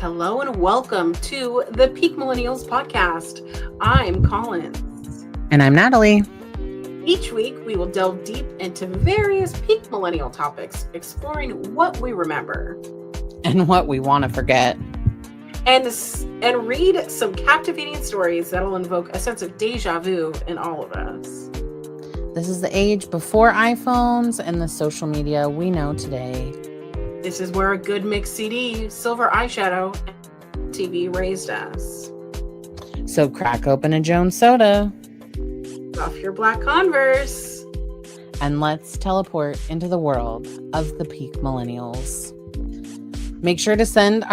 Hello and welcome to the Peak Millennials podcast. I'm Collins. And I'm Natalie. Each week, we will delve deep into various peak millennial topics, exploring what we remember and what we want to forget. And read some captivating stories that'll invoke a sense of deja vu in all of us. This is the age before iPhones and the social media we know today. This is where a good mixed CD, silver eyeshadow, and TV raised us. So crack open a Jones soda. Off your black Converse. And let's teleport into the world of the peak millennials. Make sure to send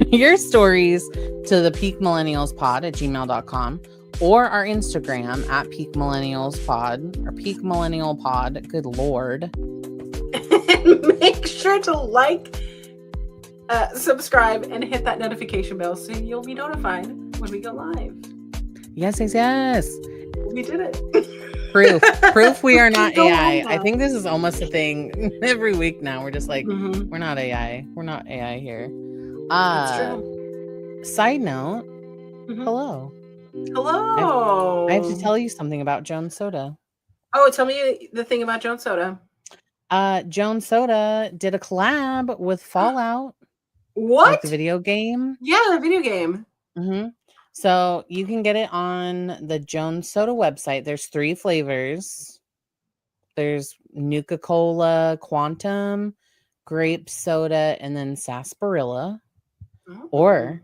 your stories to the peakmillennialspod@gmail.com or our Instagram at peakmillennialspod or peakmillennialpod. Good Lord. And make sure to like, subscribe, and hit that notification bell so you'll be notified when we go live. Yes. We did it. Proof we are not AI. I think this is almost a thing every week now. We're just like, we're not AI. We're not AI here. That's true. Side note, hello. Hello. I have to tell you something about Jones Soda. Oh, tell me the thing about Jones Soda. Jones Soda did a collab with Fallout. What? Like the video game? Yeah, the video game. So you can get it on the Jones Soda website. There's 3 flavors. There's Nuka-Cola, Quantum, Grape Soda, and then Sarsaparilla. Oh. Or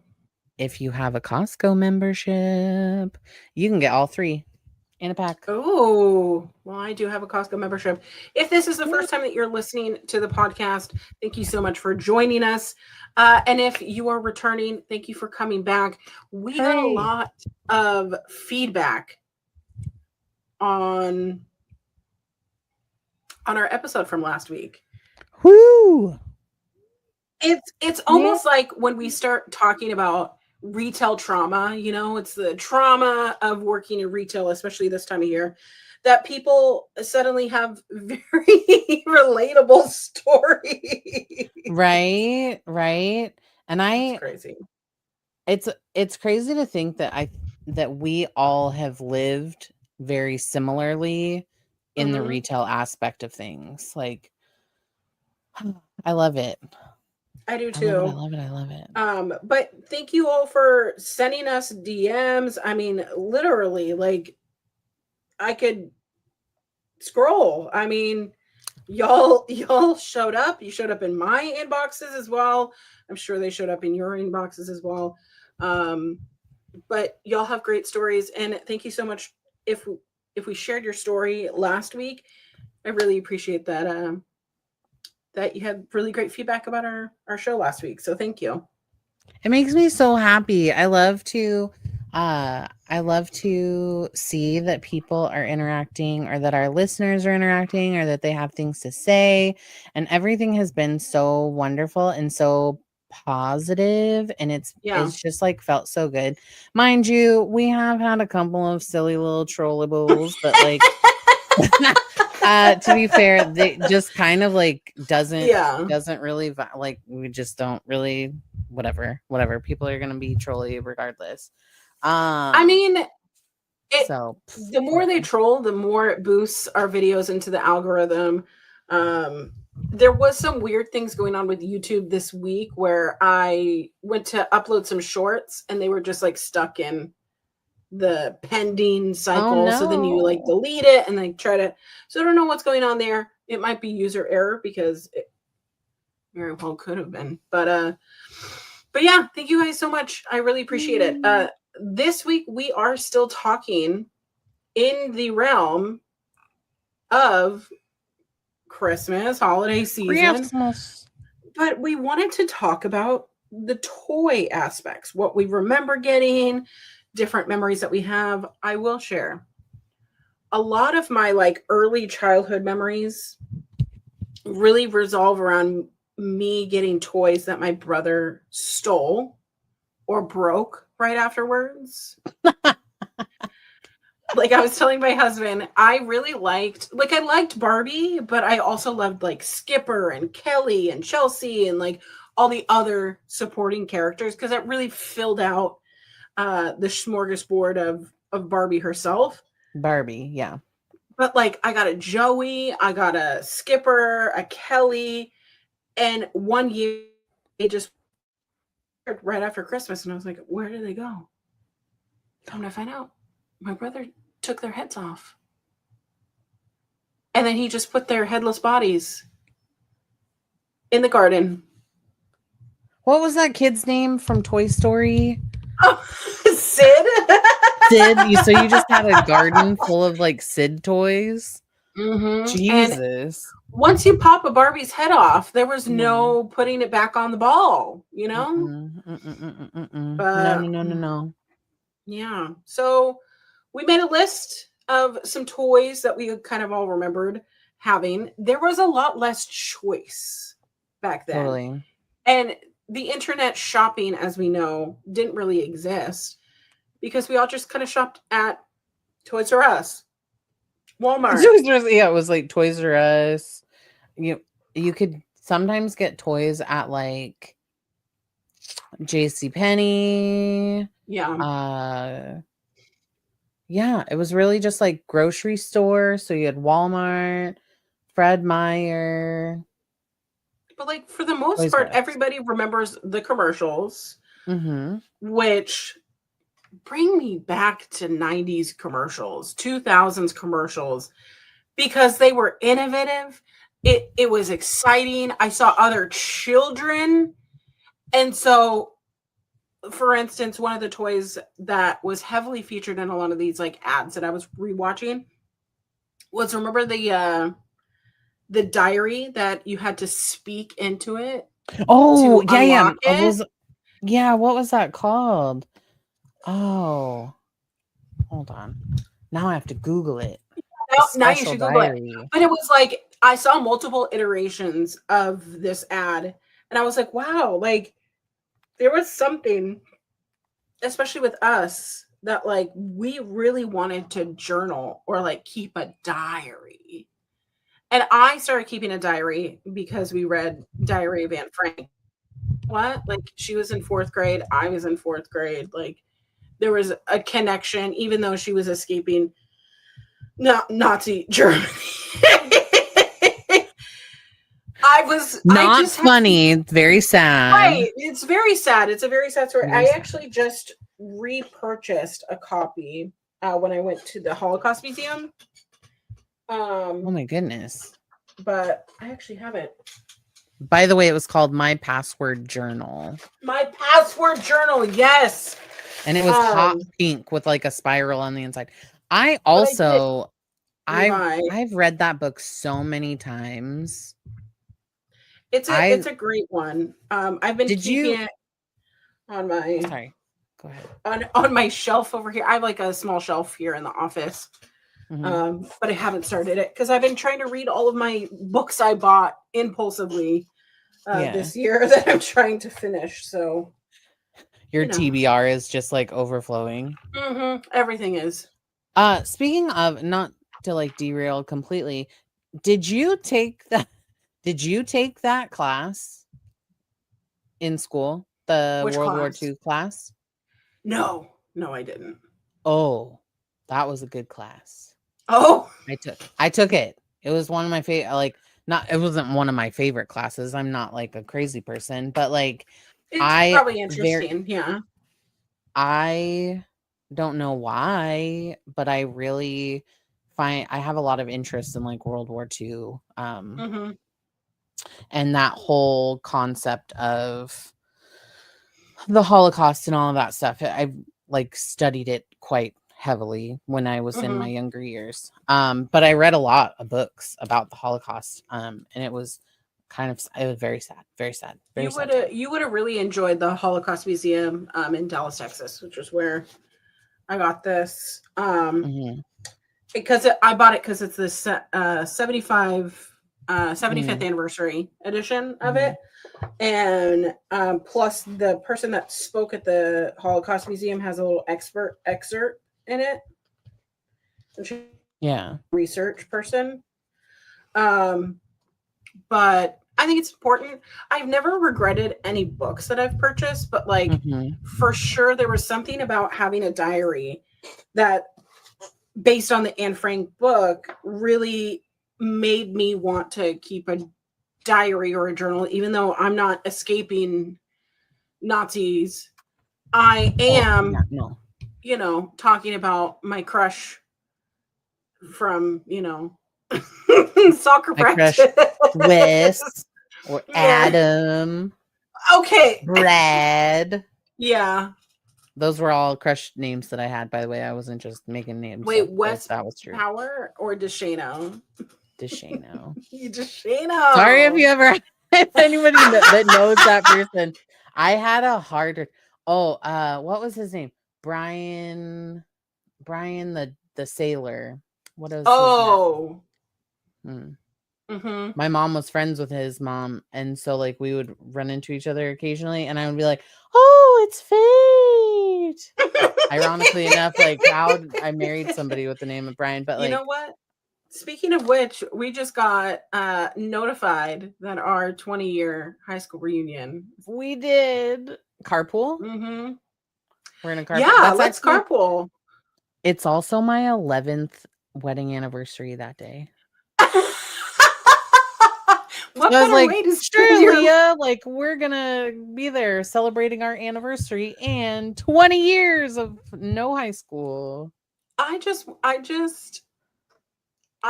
if you have a Costco membership, you can get all 3 in a pack. Oh, well, I do have a Costco membership. If this is the first time that you're listening to the podcast, thank you so much for joining us. And if you are returning, thank you for coming back. We got a lot of feedback on our episode from last week. Woo! It's almost like when we start talking about retail trauma, it's the trauma of working in retail, especially this time of year, that people suddenly have very relatable stories. Right. And it's crazy. It's crazy to think that we all have lived very similarly in the retail aspect of things. Like, I love it. I do too. I love it. But thank you all for sending us DMs. I mean, literally, like, I could scroll. I mean, y'all showed up. You showed up in my inboxes as well. I'm sure they showed up in your inboxes as well. But y'all have great stories, and thank you so much. If we shared your story last week, I really appreciate that. That you had really great feedback about our show last week. So thank you. It makes me so happy. I love to see that people are interacting, or that our listeners are interacting, or that they have things to say. And everything has been so wonderful and so positive, and it's just like felt so good. Mind you, we have had a couple of silly little trollables, but like to be fair, they just kind of like doesn't really like, we just don't really whatever people are gonna be trolly regardless. I mean, the more they troll, the more it boosts our videos into the algorithm. There was some weird things going on with YouTube this week where I went to upload some shorts and they were just like stuck in the pending cycle. Oh, no. So then you like delete it and then try to, so I don't know what's going on there. It might be user error, because it very well could have been, but yeah, thank you guys so much. I really appreciate it. This week we are still talking in the realm of Christmas, holiday season, but we wanted to talk about the toy aspects, what we remember getting, different memories that we have. I will share a lot of my like early childhood memories really revolve around me getting toys that my brother stole or broke right afterwards. like I was telling my husband, I really liked, like, I liked Barbie, but I also loved like Skipper and Kelly and Chelsea and like all the other supporting characters because it really filled out the smorgasbord of Barbie herself. Barbie, yeah. But like I got a Joey, I got a Skipper, a Kelly, and one year it just right after Christmas, and I was like, where did they go? Come to find out, my brother took their heads off. And then he just put their headless bodies in the garden. What was that kid's name from Toy Story? Oh, Sid? Sid. So you just had a garden full of like Sid toys? Mm-hmm. Jesus. And once you pop a Barbie's head off, there was no putting it back on the ball, you know? But, No. yeah. So we made a list of some toys that we kind of all remembered having. There was a lot less choice back then. Totally. And the internet shopping, as we know, didn't really exist because we all just kind of shopped at Toys R Us, Walmart. Yeah, it was like Toys R Us. You could sometimes get toys at like JCPenney. Yeah. Yeah, it was really just like grocery store. So you had Walmart, Fred Meyer. But like for the most part, everybody remembers the commercials, which bring me back to 90s commercials, 2000s commercials, because they were innovative. It was exciting. I saw other children. And so, for instance, one of the toys that was heavily featured in a lot of these like ads that I was rewatching was, remember the diary that you had to speak into it? Oh, yeah. Yeah, what was that called? Oh, hold on. Now I have to Google it. Now you should Google it. But it was like, I saw multiple iterations of this ad, and I was like, wow, like there was something, especially with us, that like we really wanted to journal or like keep a diary. And I started keeping a diary because we read Diary of Anne Frank. What? Like she was in 4th grade, I was in 4th grade. Like there was a connection, even though she was escaping Nazi Germany. Not funny. It's very sad. Right. It's very sad. It's a very sad story. I actually just repurchased a copy when I went to the Holocaust Museum. Oh my goodness. But I actually have it. By the way, it was called My Password Journal. My Password Journal, yes. And it was hot pink with like a spiral on the inside. I also, I've read that book so many times. It's a great one. I've been keeping it on my. Sorry, go ahead. On my shelf over here. I have like a small shelf here in the office, but I haven't started it because I've been trying to read all of my books I bought impulsively this year that I'm trying to finish. So your TBR is just like overflowing. Everything is. Speaking of, not to like derail completely, did you take that class in school? The Which World War class? II class? No, I didn't. Oh, that was a good class. Oh, I took it. It was one of my favorite, it wasn't one of my favorite classes. I'm not like a crazy person, but like it's probably interesting. Yeah. I don't know why, but I really I have a lot of interest in like World War II. And that whole concept of the Holocaust and all of that stuff. I've like studied it quite heavily when I was in my younger years. But I read a lot of books about the Holocaust. And it was very sad, very sad. You would have really enjoyed the Holocaust Museum in Dallas, Texas, which is where I got this. Because I bought it because it's the 75th anniversary edition of it. And plus the person that spoke at the Holocaust Museum has a little excerpt in it. Yeah. research person. But I think it's important. I've never regretted any books that I've purchased, but like for sure there was something about having a diary that based on the Anne Frank book really made me want to keep a diary or a journal, even though I'm not escaping Nazis. I am, talking about my crush from, soccer My practice. crush, Wes or Yeah. Adam, Okay. Brad. Yeah. Those were all crush names that I had, by the way. I wasn't just making names. Wait, Up West that was true. Power or Deshano? Deshano. Deshano. Sorry if anybody that knows that person. I had a harder. Oh, what was his name? Brian the sailor. What was Oh. his name? Mm-hmm. My mom was friends with his mom, and so like we would run into each other occasionally, and I would be like, "Oh, it's fate." Ironically enough, like how I married somebody with the name of Brian, but you know what? Speaking of which, we just got notified that our 20-year high school reunion. We did carpool. Mm-hmm. We're in a carpool. Yeah, let's carpool. It's also my 11th wedding anniversary that day. What I was better like, way to sure, Leah, like we're gonna be there celebrating our anniversary and 20 years of no high school. I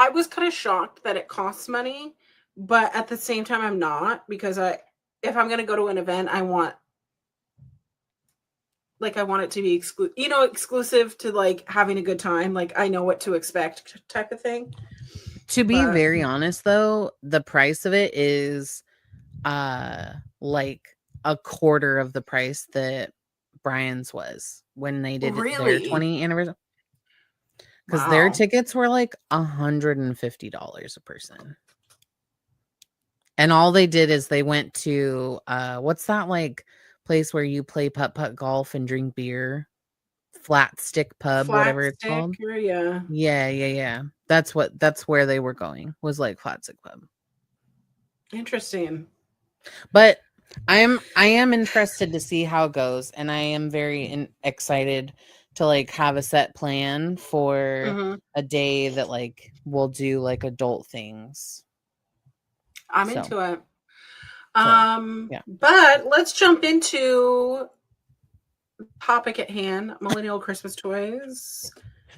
was kind of shocked that it costs money, but at the same time I'm not, because if I'm gonna go to an event, I want it to be exclusive to like having a good time. Like I know what to expect type of thing. To be very honest though, the price of it is like a quarter of the price that Brian's was when they did their 20th anniversary. Because their tickets were like $150 a person. And all they did is they went to what's that like place where you play putt-putt golf and drink beer? Flat Stick Pub, whatever it's called. Yeah. That's where they were going, was like Flat Stick Pub. Interesting. But I am interested to see how it goes, and I am very excited to like have a set plan for a day that like we'll do like adult things. I'm into it. Yeah. But let's jump into the topic at hand: millennial Christmas toys,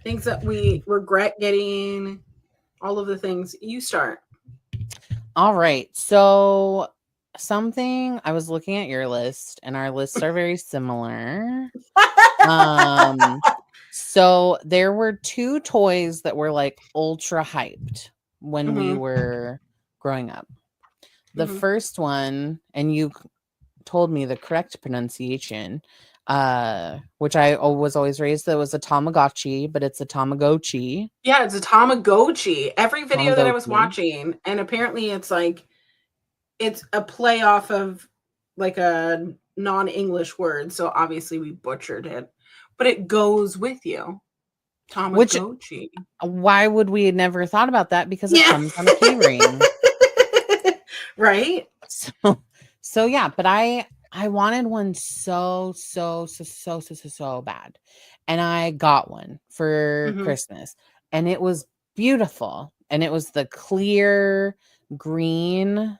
things that we regret getting, all of the things. You start. All right. So something, I was looking at your list, and our lists are very similar. So there were 2 toys that were like ultra hyped when we were growing up. The first one, and you told me the correct pronunciation, which I was always raised that was a Tamagotchi, but it's a Tamagotchi. Yeah, it's a Tamagotchi. Every video that I was watching, and apparently it's a play off of like a non-English word, so obviously we butchered it, but it goes with you. Tamagotchi. Why would we have never thought about that? Because it comes on a keyring. Right? So yeah, but I wanted one so bad. And I got one for Christmas. And it was beautiful. And it was the clear green.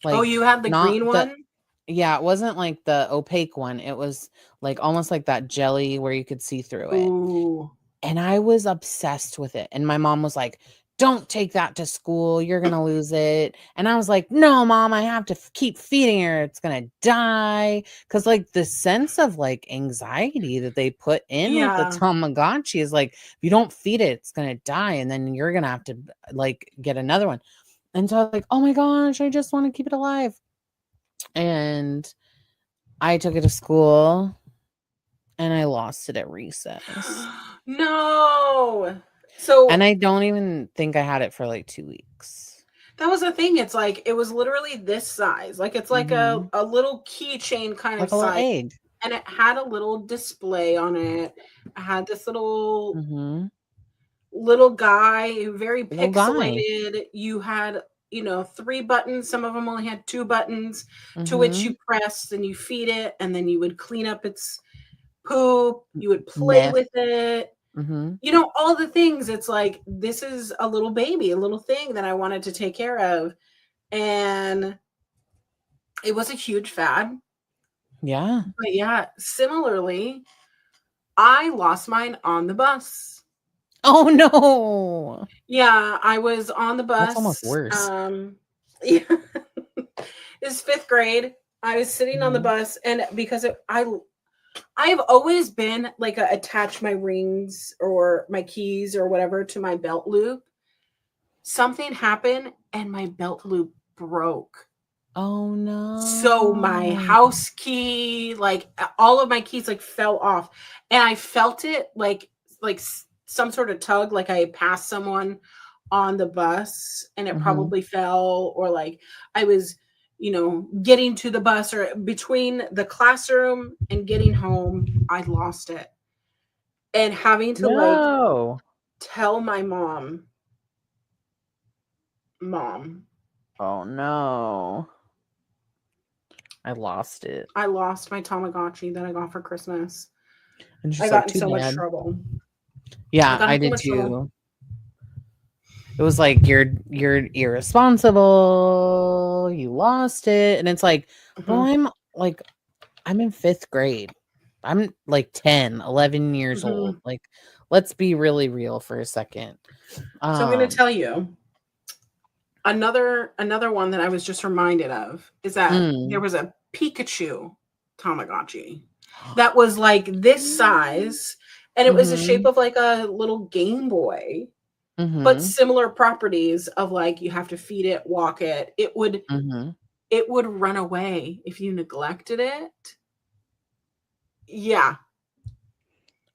Like, you had the green one? Yeah, it wasn't like the opaque one. It was like almost like that jelly where you could see through it. Ooh. And I was obsessed with it. And my mom was like, "Don't take that to school. You're going to lose it." And I was like, "No, Mom, I have to keep feeding her. It's going to die." Because like the sense of like anxiety that they put in with the Tamagotchi is like, if you don't feed it, it's going to die. And then you're going to have to like get another one. And so I was like, "Oh my gosh, I just want to keep it alive." And I took it to school and I lost it at recess. No. And I don't even think I had it for like 2 weeks. That was the thing. It's like, it was literally this size. Like, it's like a little keychain kind of size. Egg. And it had a little display on it. I had this little little guy, very Little guy. pixelated. You had, 3 buttons. Some of them only had 2 buttons to which Mm-hmm. you pressed and you feed it, and then you would clean up its poop. You would play Meth. with it. Mm-hmm. All the things. It's like, this is a little baby, a little thing that I wanted to take care of. And it was a huge fad. Yeah. But yeah, similarly, I lost mine on the bus. Oh no. Yeah, I was on the That's almost bus. worse. Yeah, it's 5th grade. I was sitting on the Mhm. bus, and because I've always been like attach my rings or my keys or whatever to my belt loop. Something happened, and my belt loop broke. Oh So my no. house key, like all of my keys, like fell off, and I felt it like some sort of tug, like I had passed someone on the bus and it Mhm. probably fell, or like I was, getting to the bus or between the classroom and getting home, I lost it, and having to like No. tell my mom, Oh no. I lost it. I lost my Tamagotchi that I got for Christmas. And I she's got like, in too so much bad. trouble. I Yeah, got I in so did much trouble. too. It was like you're irresponsible. You lost it. And it's like, bro, Mhm. I'm in 5th grade. I'm like 10, 11 years old. Mhm. Like, let's be really real for a second. So I'm going to Um, tell you another one that I was just reminded of is that there mm, was a Pikachu Tamagotchi that was like this size, and it was the shape mhm, of like a little Game Boy, but mhm, similar properties of like you have to feed it, walk it. mhm. It would run away if you neglected it. Yeah.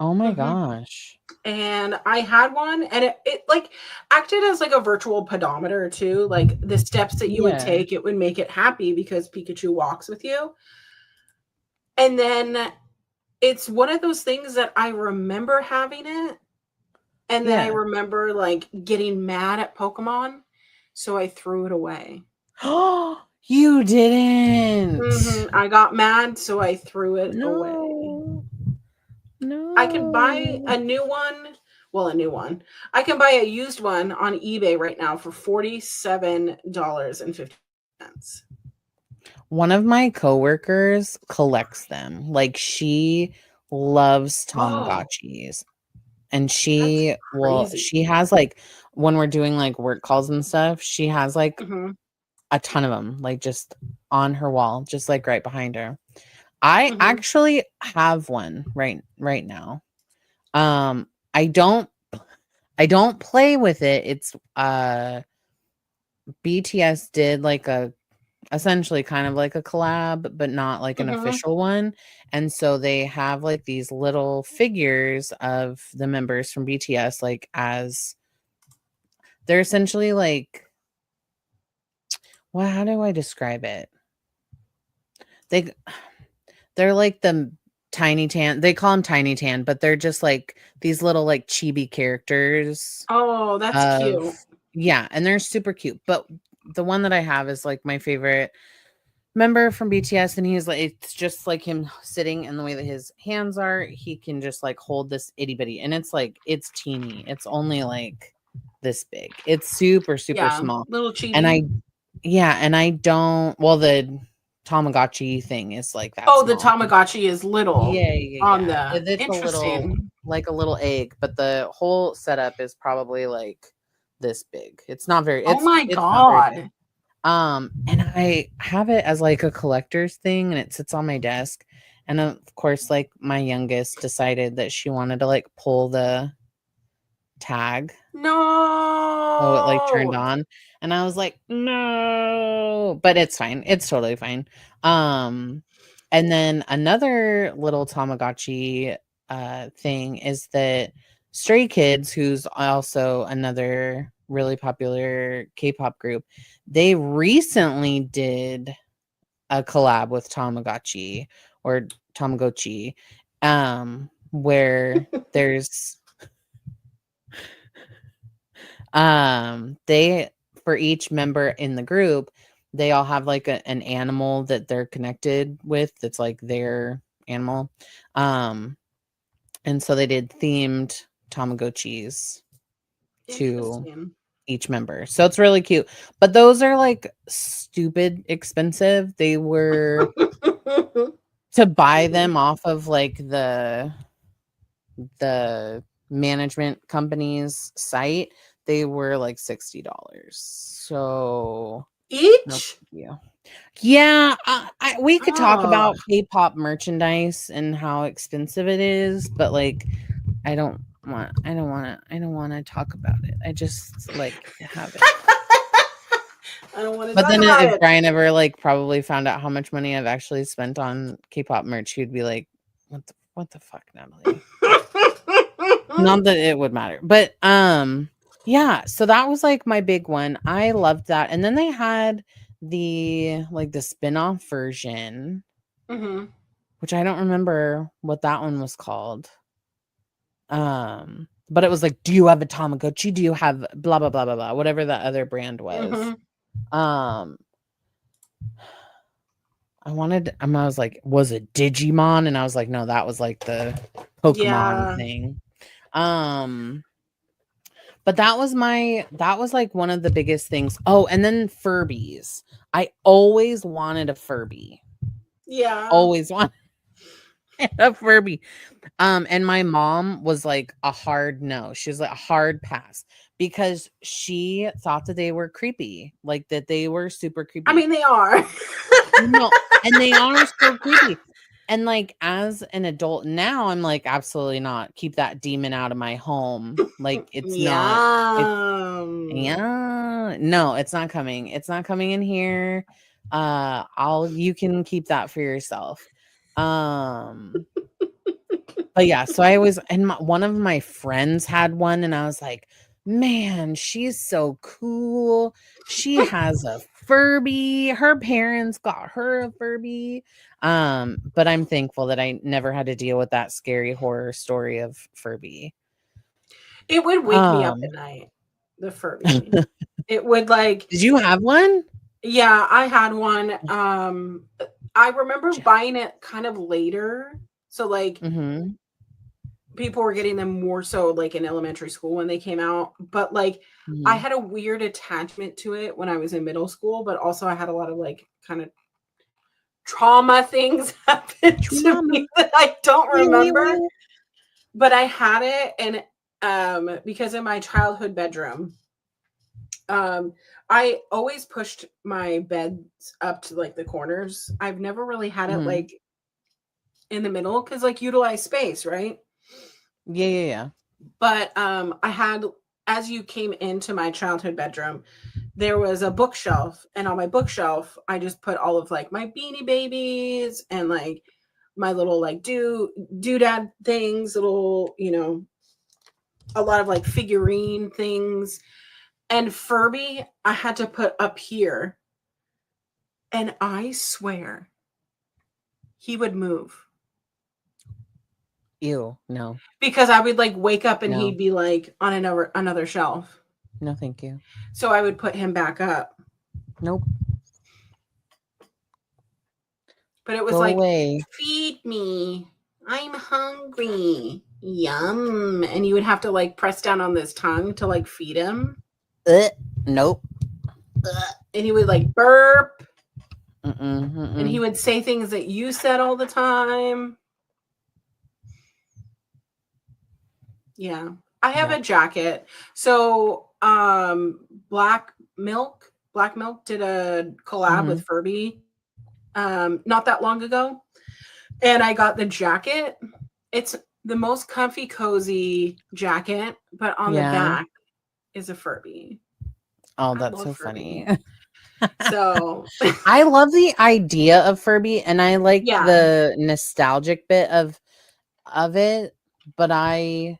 Oh my Mhm. gosh. And I had one, and it like acted as like a virtual pedometer too. Like the steps that you would Yeah. take, it would make it happy because Pikachu walks with you. And then it's one of those things that I remember having it, and then I Yeah. remember like getting mad at Pokemon, so I threw it away. Oh, you didn't. I got mad, so I threw it away. No. I can buy No. a new one. Well, a new one. I can buy a used one on eBay right now for $47.50. One of my coworkers collects them. Like she loves Oh, Tamagotchis. And that's crazy. she has like when we're doing like work calls and stuff, she has like Mhm, a ton of them, like just on her wall, just like right behind her. I mhm, actually have one right now. Um, I don't I don't play with it. It's BTS did like a essentially kind of like a collab, but not like an mhm. official one. And so they have like these little figures of the members from BTS, like as they're essentially like, well, how do I describe it? They they're like the tiny tan. They call them tiny tan, but they're just like these little like chibi characters Oh, that's of cute. yeah, and they're super cute. But the one that I have is like my favorite member from BTS, and he's like it's just like him sitting and the way that his hands are, he can just like hold this itty bitty, and it's like it's teeny. It's only like this big. It's super super Yeah, small, little and chibi. I yeah, and I don't. Well, the Tamagotchi thing is like that Oh, the small. Tamagotchi is little Yeah, yeah, on yeah. the It's a little interesting. like a little egg, but the whole setup is probably like this big. It's not very. Oh my It's not very big. god. And I have it as like a collector's thing, and it sits on my desk. And of course, like my youngest decided that she wanted to like pull the tag so it like turned No. on. And I was like, no, but it's fine. It's totally fine. Um, and then another little Tamagotchi thing is that Stray Kids, who's also another really popular K-pop group, they recently did a collab with Tamagotchi or Tamagotchi, where there's They, for each member in the group, they all have like an animal that they're connected with that's like their animal. And so they did themed Tamagotchis to Interesting. each member. So it's really cute. But those are like stupid expensive. They were to buy them off of like the management company's site, they were like $60. So no, Each? thank you. Yeah, we could talk Oh, about K-pop merchandise and how expensive it is, but like I don't want to talk about it. I just like to have it. I don't want to But talk then about if it. Brian ever like probably found out how much money I've actually spent on K-pop merch, he'd be like, what the fuck, Natalie? Not that it would matter. But yeah, so that was like my big one. I loved that. And then they had the like the spin-off version, Mm-hmm. which I don't remember what that one was called. But it was like, do you have a Tamagotchi? Do you have blah blah blah blah blah, whatever the other brand was. Mm-hmm. I was like, was it Digimon? And I was like, no, that was like the Pokemon Yeah. thing. But that was like one of the biggest things. Oh, and then Furbies. I always wanted a Furby. Yeah. Always wanted a Furby. And my mom was like a hard no. She was like a hard pass because she thought that they were creepy, like that they were super creepy. I mean, they are. No, and they are so creepy. And like as an adult now, I'm like, absolutely not. Keep that demon out of my home. Like it's not. Yeah, no, it's not coming. It's not coming in here. You can keep that for yourself. But yeah, so I always, and one of my friends had one, and I was like, man, she's so cool. She has a Furby. Her parents got her a Furby. But I'm thankful that I never had to deal with that scary horror story of Furby. It would wake me up at night. The Furby. It would like. Did you have one? Yeah, I had one. I remember buying it kind of later. So like Mm-hmm. people were getting them more so like in elementary school when they came out. But like I had a weird attachment to it when I was in middle school, but also I had a lot of like kind of trauma things happen to me that I don't remember. But I had it, and because in my childhood bedroom, I always pushed my beds up to like the corners. I've never really had it like in the middle because like utilize space, right? Yeah. But I had, as you came into my childhood bedroom, there was a bookshelf, and on my bookshelf I just put all of like my Beanie Babies and like my little like doodad things, little, a lot of like figurine things. And Furby I had to put up here, and I swear he would move. Ew, no. Because I would like wake up and No. he'd be like on another shelf. No, thank you. So I would put him back up. Nope. But it was Go like, away. feed me. I'm hungry. Yum. And you would have to like press down on this tongue to like feed him. Nope. And he would like burp. Mm-mm. And he would say things that you said all the time. Yeah. I have a jacket. So Black Milk did a collab with Furby not that long ago. And I got the jacket. It's the most comfy, cozy jacket, but on the back is a Furby. Oh, that's so funny. So I love the idea of Furby, and I like the nostalgic bit of it, but I'm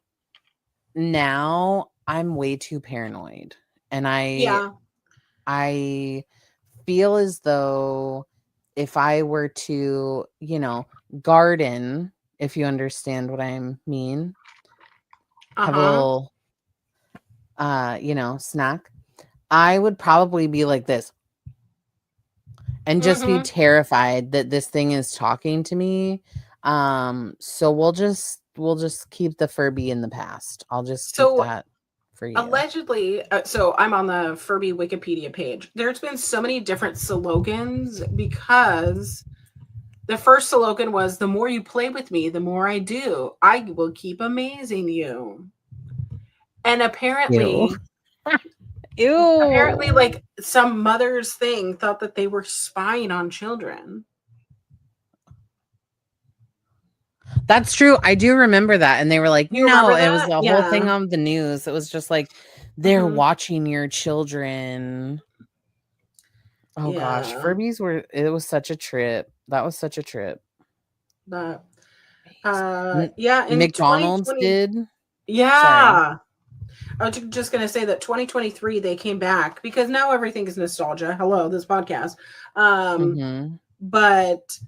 way too paranoid, and I feel as though if I were to, garden, if you understand what I mean, have a little snack, I would probably be like this and just be Mm-hmm. terrified that this thing is talking to me. So we'll just keep the Furby in the past. I'll just keep So that for you. allegedly, so I'm on the Furby Wikipedia page. There's been so many different slogans because the first slogan was, "The more you play with me, the more I do. I will keep amazing you." And Ew. apparently, Ew. like some mother's thing thought that they were spying on children. That's true. I do remember that. And they were like, You remember no, it was that? the whole thing Yeah. on the news. It was just like they're Hmm. watching your children. Oh gosh, Yeah. it was such a trip. That was such a trip. But Amazing. yeah, in McDonald's 2020, did. Sorry. yeah. I was just going to say that 2023 they came back because now everything is nostalgia. Hello, this podcast. Mm-hmm. But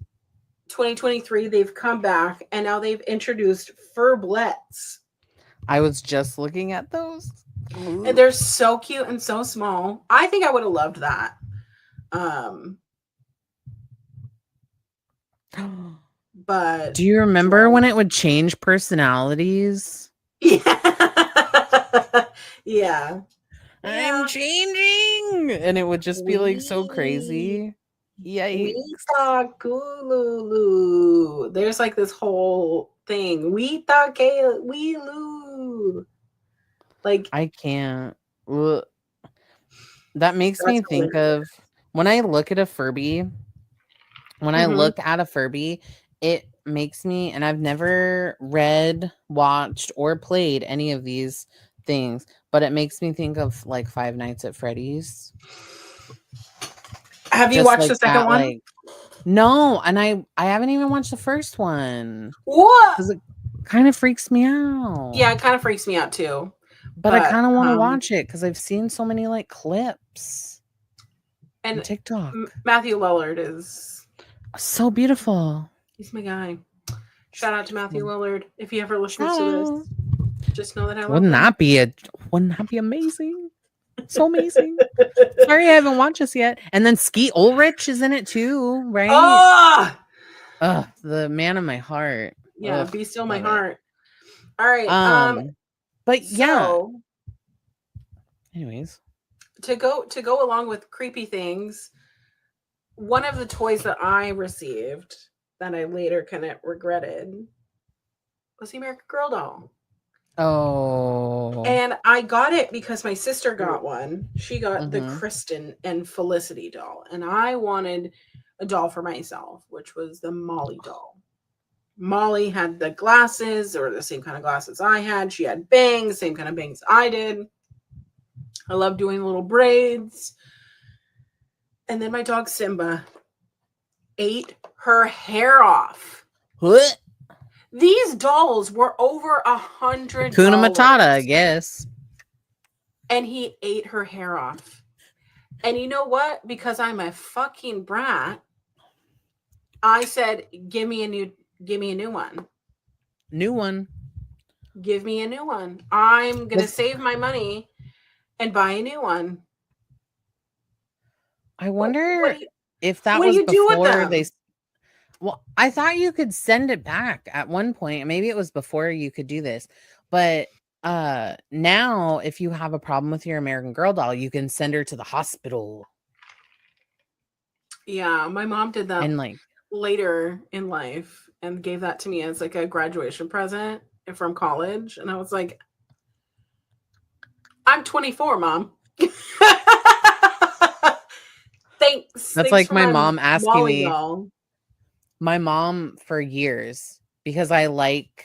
2023 they've come back and now they've introduced furblets. I was just looking at those. And they're so cute and so small. I think I would have loved that. But Do you remember well, when it would change personalities? yeah. Yeah. I'm Yeah. changing, and it would just be like so We crazy. Yikes. we talk Kululu. There's like this whole thing. We talk we loo. Like I can't. Ugh. That makes that's me think hilarious. of when I look at a Furby. When I Mm-hmm. look at a Furby, it makes me, and I've never read, watched, or played any of these things, but it makes me think of like Five Nights at Freddy's. Have you Just watched like the second that, one? like no, and I haven't even watched the first one What? because it kind of freaks me out. Yeah, it kind of freaks me out too. But I kind of want to watch it because I've seen so many like clips on and TikTok. Matthew Lillard is So beautiful. he's my guy. Shout out to Matthew Lillard. If he ever listens Shout to out. this, just know that I love Wouldn't him. that be amazing? So amazing. Sorry I haven't watched this yet. And then Skeet Ulrich is in it too, right? Oh, Ugh, the man of my heart. yeah, Ugh, be still my love it. heart. All right. But yeah. So Anyways. to go along with creepy things, one of the toys that I received that I later kind of regretted was the American Girl doll. Oh. And I got it because my sister got one. She got the Mhm. Kristen and Felicity doll. And I wanted a doll for myself, which was the Molly doll. Molly had the glasses, or the same kind of glasses I had. She had bangs, same kind of bangs I did. I love doing little braids. And then my dog Simba ate her hair off. What? These dolls were over $100. Hakuna Matata, I guess. And he ate her hair off. And you know what? Because I'm a fucking brat, I said, give me a new one. New one. Give me a new one. I'm gonna save my money and buy a new one. I wonder if that what was do you do with before them? they. Well, I thought you could send it back at one point. Maybe it was before you could do this. But now if you have a problem with your American Girl doll, you can send her to the hospital. Yeah, my mom did that And like later in life and gave that to me as like a graduation present from college. And I was like, I'm 24, Mom. Thanks. that's Thanks like for my mom asking Molly me. doll. My mom for years, because I like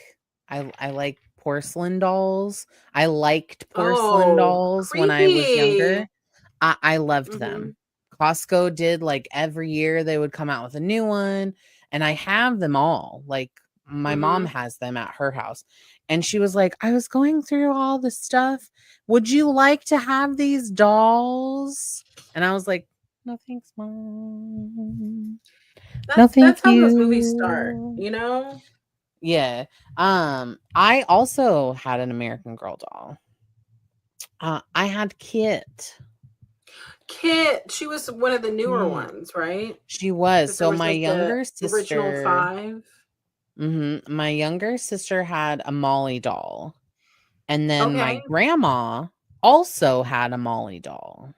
porcelain dolls. I liked porcelain dolls when I was younger. Creepy. I loved them. Costco did like every year they would come out with a new one, and I have them all. Like my mom has them at her house. And she was like, I was going through all the stuff. Would you like to have these dolls? And I was like, no, thanks, Mom. No, thank That's how you. those movies start, you know? Yeah. I also had an American Girl doll. I had Kit. Kit, she was one of the newer Hmm. ones, right? She was. Because there So was my like the younger original sister, 5. my younger sister had a Molly doll. And then my Okay. grandma also had a Molly doll.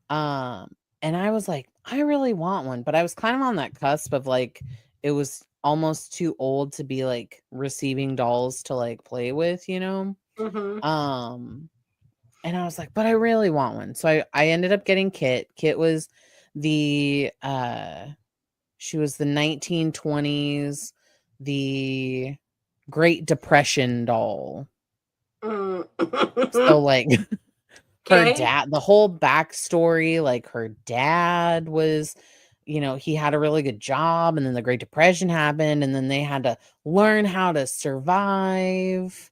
And I was like, I really want one, but I was kind of on that cusp of like, it was almost too old to be like receiving dolls to like play with, you know? Mm-hmm. And I was like, but I really want one. So I ended up getting Kit. Kit was the she was the 1920s, the Great Depression doll. So like her Okay. dad, the whole backstory, like her dad was, he had a really good job, and then the Great Depression happened, and then they had to learn how to survive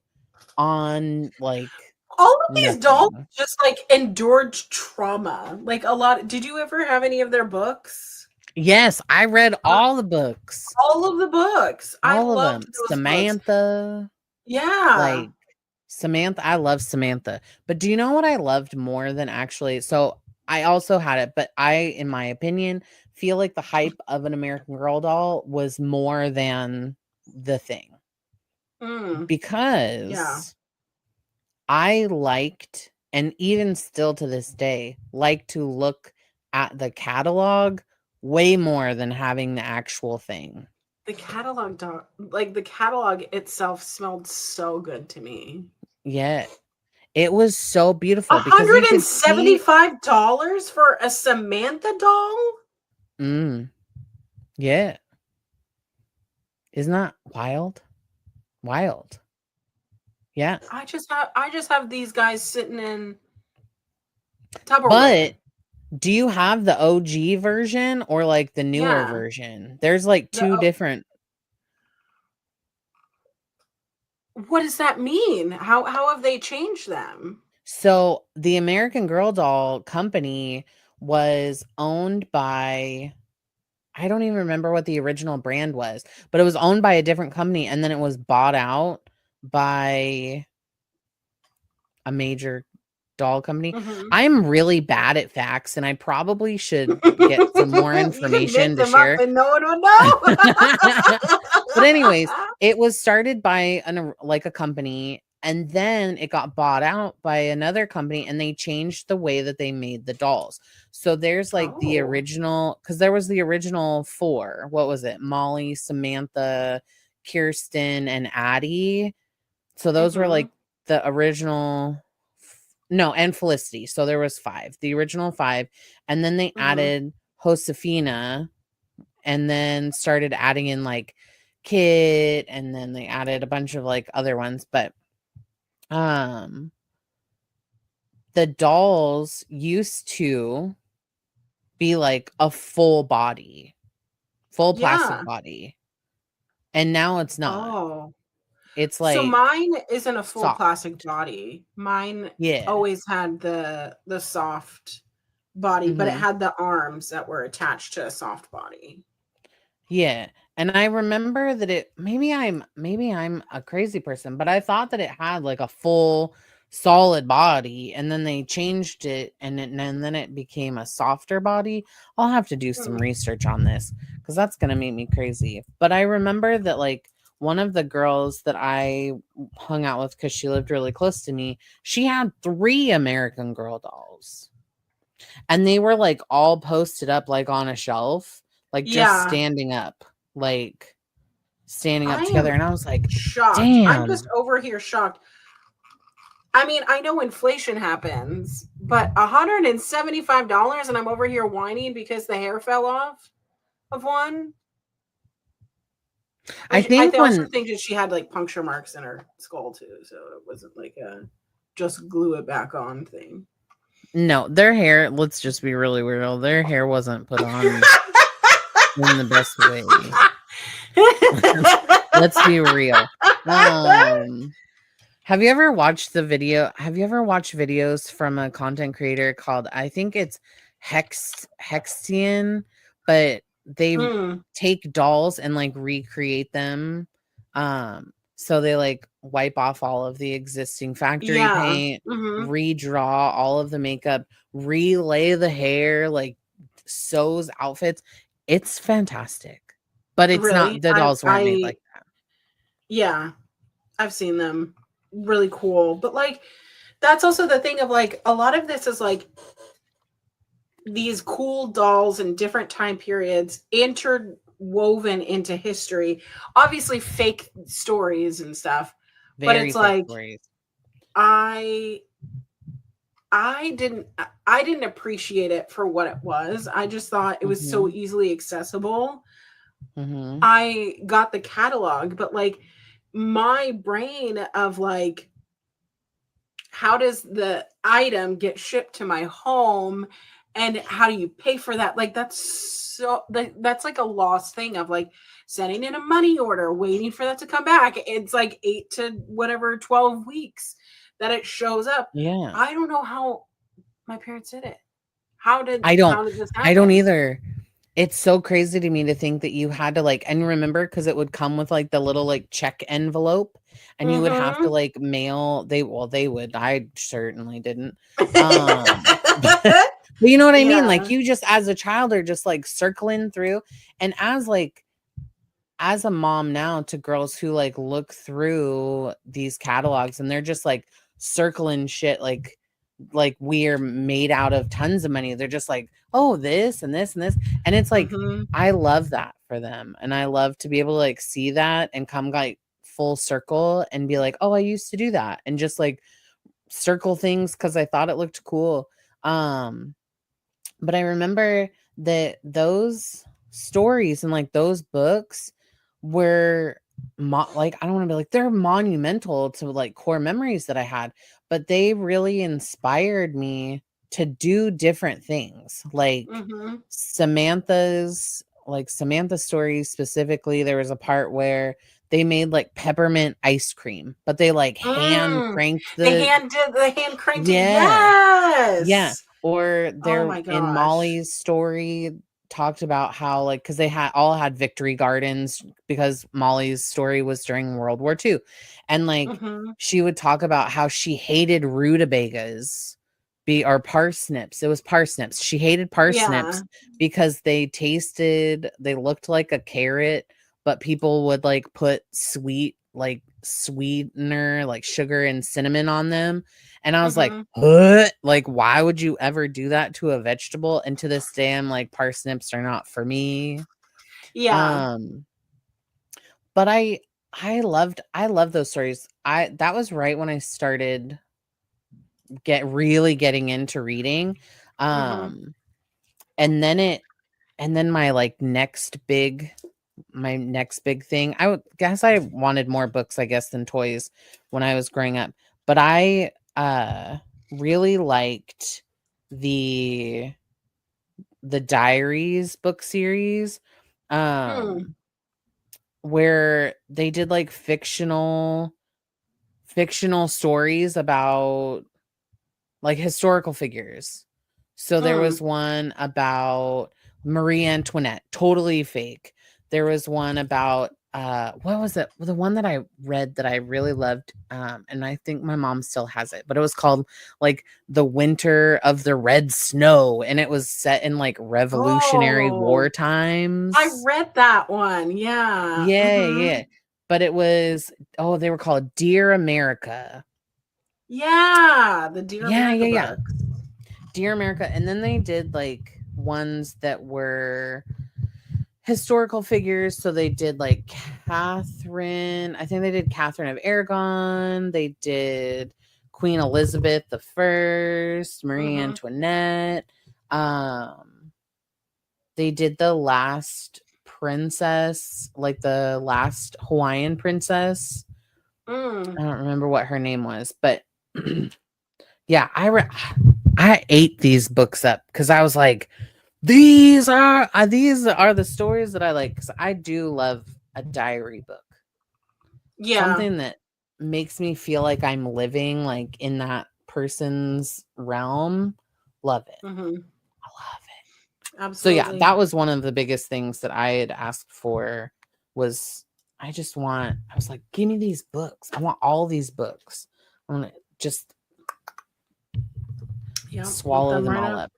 on like All of these dolls nothing. just like endured trauma. Like a lot. Did you ever have any of their books? Yes, I read all the books, All of the books. I all of loved them. those books. Samantha, Yeah. like Samantha, I love Samantha. But do you know what I loved more than actually? So I also had it, but I, in my opinion, feel like the hype of an American Girl doll was more than the thing, Mm, yeah. because I liked, and even still to this day, like to look at the catalog way more than having the actual thing. The catalog itself smelled so good to me. Yeah, it was so beautiful because you could see. $175 for a Samantha doll? Mm, yeah. Isn't that wild? Wild. Yeah. I just have these guys sitting in Tupperware. But do you have the OG version or like the newer Yeah. version? There's like The two different. What does that mean? How have they changed them? So the American Girl doll company was owned by, I don't even remember what the original brand was, but it was owned by a different company, and then it was bought out by a major doll company. Mhm. I'm really bad at facts, and I probably should get some more You could make information to them up share. and no one would know. But anyways, it was started by like a company, and then it got bought out by another company, and they changed the way that they made the dolls. So there's like the Oh. original, because there was the original 4. What was it? Molly, Samantha, Kirsten, and Addie. So those were Mhm. like the original. No, and Felicity. So there was 5, the original 5, and then they Mhm. added Josefina, and then started adding in like Kit, and then they added a bunch of like other ones. But um the dolls used to be like a full body, full plastic Yeah. body, and now it's not. Oh. It's So like mine isn't a full plastic soft. body. Mine Yeah. always had the soft body, but it Hmm. had the arms that were attached to a soft body. Yeah. And I remember that it, maybe I'm a crazy person, but I thought that it had like a full solid body, and then they changed it, and then it became a softer body. I'll have to do some Hmm. research on this, because that's gonna make me crazy. But I remember that like one of the girls that I hung out with, because she lived really close to me, she had 3 American Girl dolls. And they were like all posted up like on a shelf, like just Yeah. standing I up together. am And I was like, shocked. I'm just damn. over here shocked. I mean, I know inflation happens, but $175 and I'm over here whining because the hair fell off of one. I I think also when think that she had like puncture marks in her skull too, so it wasn't like a just glue it back on thing. no, their hair, let's just be really real. Their hair wasn't put on in the best way. Let's be real. Um have you ever watched videos from a content creator called, I think it's Hexian, but they Hmm. take dolls and like recreate them. So they like wipe off all of the existing factory Yeah. paint, Hmm. redraw all of the makeup, relay the hair, like sews outfits. It's fantastic. But it's not, Really, the dolls weren't made like that. yeah, I've seen them. Really cool. But like, that's also the thing of like, a lot of this is like these cool dolls in different time periods interwoven into history. Obviously, fake stories and stuff. But Very it's fake like, stories. I I didn't appreciate it for what it was. I just thought it was so Mm-hmm. easily accessible. Mm-hmm. I got the catalog, but like my brain of like, how does the item get shipped to my home and how do you pay for that? Like that's like a lost thing of like sending in a money order, waiting for that to come back. It's like 8 to whatever 12 weeks that it shows up. Yeah. I don't know how my parents did it. I don't How did this I don't happen? either. It's so crazy to me to think that you had to like, and remember, because it would come with like the little like check envelope, and you would have to Mhm. like mail. They would. I certainly didn't. But you know what I mean? Like Yeah. you just as a child are just like circling through, and as a mom now to girls who like look through these catalogs and they're just like circling shit like we're made out of tons of money. They're just like, oh, this and this and this. And it's like, Mhm. I love that for them. And I love to be able to like see that and come like full circle and be like, oh, I used to do that. And just like circle things because I thought it looked cool. Um, but I remember that those stories and like those books were like, I don't want to be like, they're monumental to like core memories that I had, but they really inspired me to do different things. Mhm. Samantha's stories specifically, there was a part where they made like peppermint ice cream, but they like hand Mm. cranked the The hand cranked it. yeah. Yeah, Yes. or Oh there my in gosh. Molly's story talked about how like because they had victory gardens because Molly's story was during World War II, and like Mhm. she would talk about how she hated rutabagas or parsnips. It was parsnips. She hated Yeah. parsnips because they looked like a carrot, but people would like put sweetener like sugar and cinnamon on them, and I was like, Mhm. what? Like, why would you ever do that to a vegetable? And to this day, I'm like, parsnips are not for me. Yeah. Um, but I loved those stories. That was right when I started getting into reading. Mhm. Um, and then my like next big thing. I would guess I wanted more books, I guess, than toys when I was growing up. But I really liked the Diaries book series, Mm. um, where they did like fictional stories about like historical figures. So there Mm. was one about Marie Antoinette, totally fake. There was one about what was it? Well, the one that I read that I really loved, and I think my mom still has it, but it was called like The Winter of the Red Snow, and it was set in like Revolutionary Oh, War I times. read that one. Yeah. Yeah, Mhm. yeah. But it was they were called Dear America. Yeah, the Dear Yeah, America yeah, yeah. books. Dear America. And then they did like ones that were historical figures. So they did like Catherine. I think they did Catherine of Aragon. They did Queen Elizabeth the First, Marie Mhm. Antoinette. They did the last princess, like the last Hawaiian princess. Mm. I don't remember what her name was, but yeah, I ate these books up because I was like, these are the stories that I like. Because I do love a diary book, Yeah. something that makes me feel like I'm living like in that person's realm. Love it. Mhm. I love it. So yeah, Absolutely. that was one of the biggest things that I had asked for was I was like, give me these books. I want all these books. I want to just swallow them all up.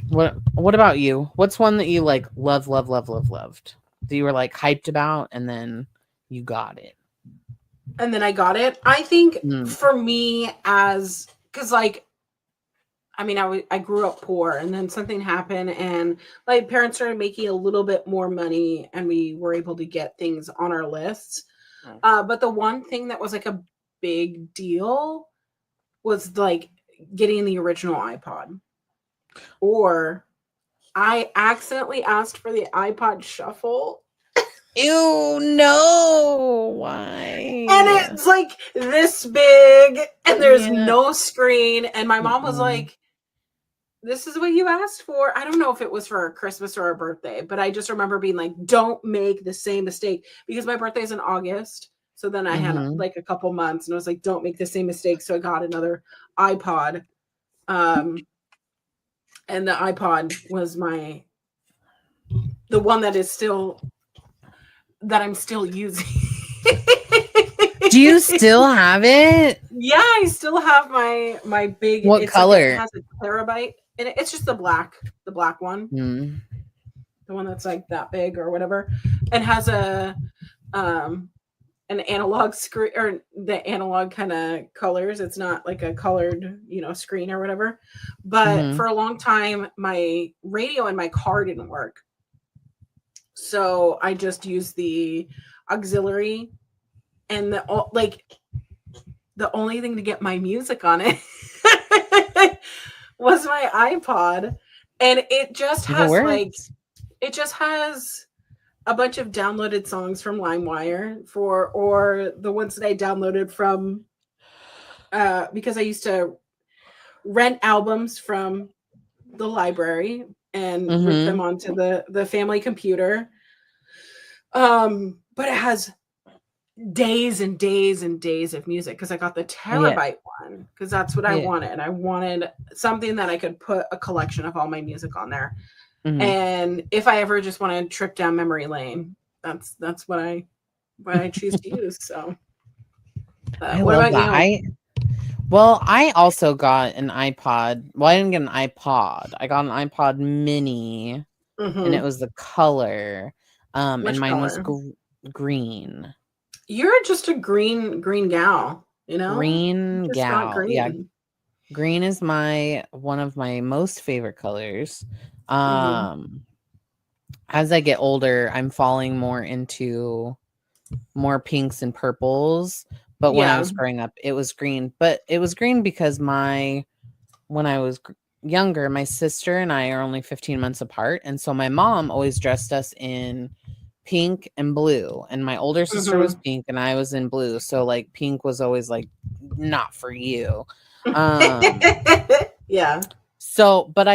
What about you? What's one that you like loved that you were like hyped about and then you got it? And then I got it. I think for me, because like, I mean, I grew up poor, and then something happened, and my parents started making a little bit more money, and we were able to get things on our lists. But the one thing that was like a big deal was like getting the original iPod. Or I accidentally asked for the iPod Shuffle. Ew, no. Why? And it's like this big, and there's no screen. And my mom was like, this is what you asked for. I don't know if it was for a Christmas or a birthday, but I just remember being like, don't make the same mistake, because my birthday is in August. So then I had like a couple months, and I was like, don't make the same mistake. So I got another iPod. And the iPod was the one that I'm still using. Do you still have it? Yeah, I still have my big. What color? It has a terabyte, and it's just the black one, the one that's like that big or whatever, and has a an analog screen, or the analog kind of colors. It's not like a colored, screen or whatever. But for a long time, my radio in my car didn't work. So I just used the auxiliary, and the only thing to get my music on it was my iPod. And it just has a bunch of downloaded songs from LimeWire or the ones that I downloaded from, because I used to rent albums from the library and rip them onto the family computer. But it has days and days and days of music, because I got the terabyte one, because that's what I wanted. I wanted something that I could put a collection of all my music on there. And if I ever just want to trip down memory lane, that's what I choose to use. So I love that. You? I also got an iPod. Well, I didn't get an iPod. I got an iPod mini, and it was the color. And mine was green. You're just a green gal, Green gal. Green. Yeah. Green is one of my most favorite colors. As I get older, I'm falling more into more pinks and purples. But when I was growing up, it was green. But it was green because when I was younger, my sister and I are only 15 months apart. And so my mom always dressed us in pink and blue. And my older sister was pink and I was in blue. So like pink was always like, not for you. Yeah. So, but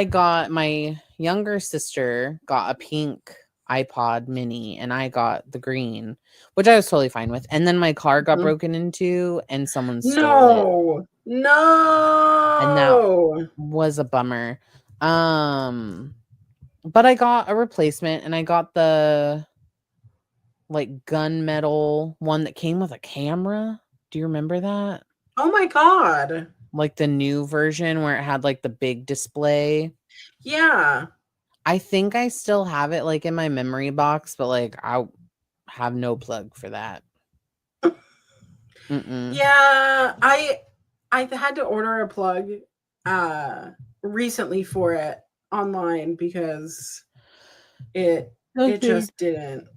my younger sister got a pink iPod mini and I got the green, which I was totally fine with. And then my car got broken into and someone stole it. No. And that was a bummer. But I got a replacement and I got the like gunmetal one that came with a camera. Do you remember that? Oh my God. Like the new version where it had like the big display. Yeah. I think I still have it like in my memory box, but like I have no plug for that. Yeah, I had to order a plug recently for it online because it just didn't.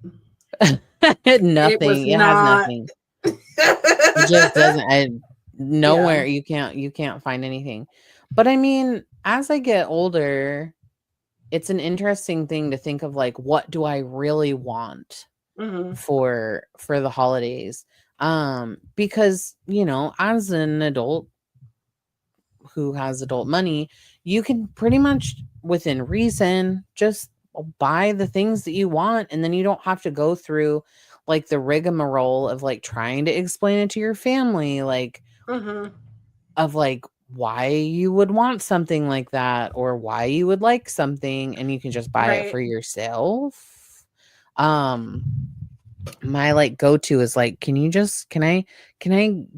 Nothing. It has nothing. It just doesn't. Nowhere you can't find anything. But I mean, as I get older, it's an interesting thing to think of, like, what do I really want for the holidays? Because, as an adult who has adult money, you can pretty much within reason just buy the things that you want, and then you don't have to go through like the rigmarole of like trying to explain it to your family, like of like why you would want something like that or why you would like something, and you can just buy it for yourself. my like go-to is like, can you just can I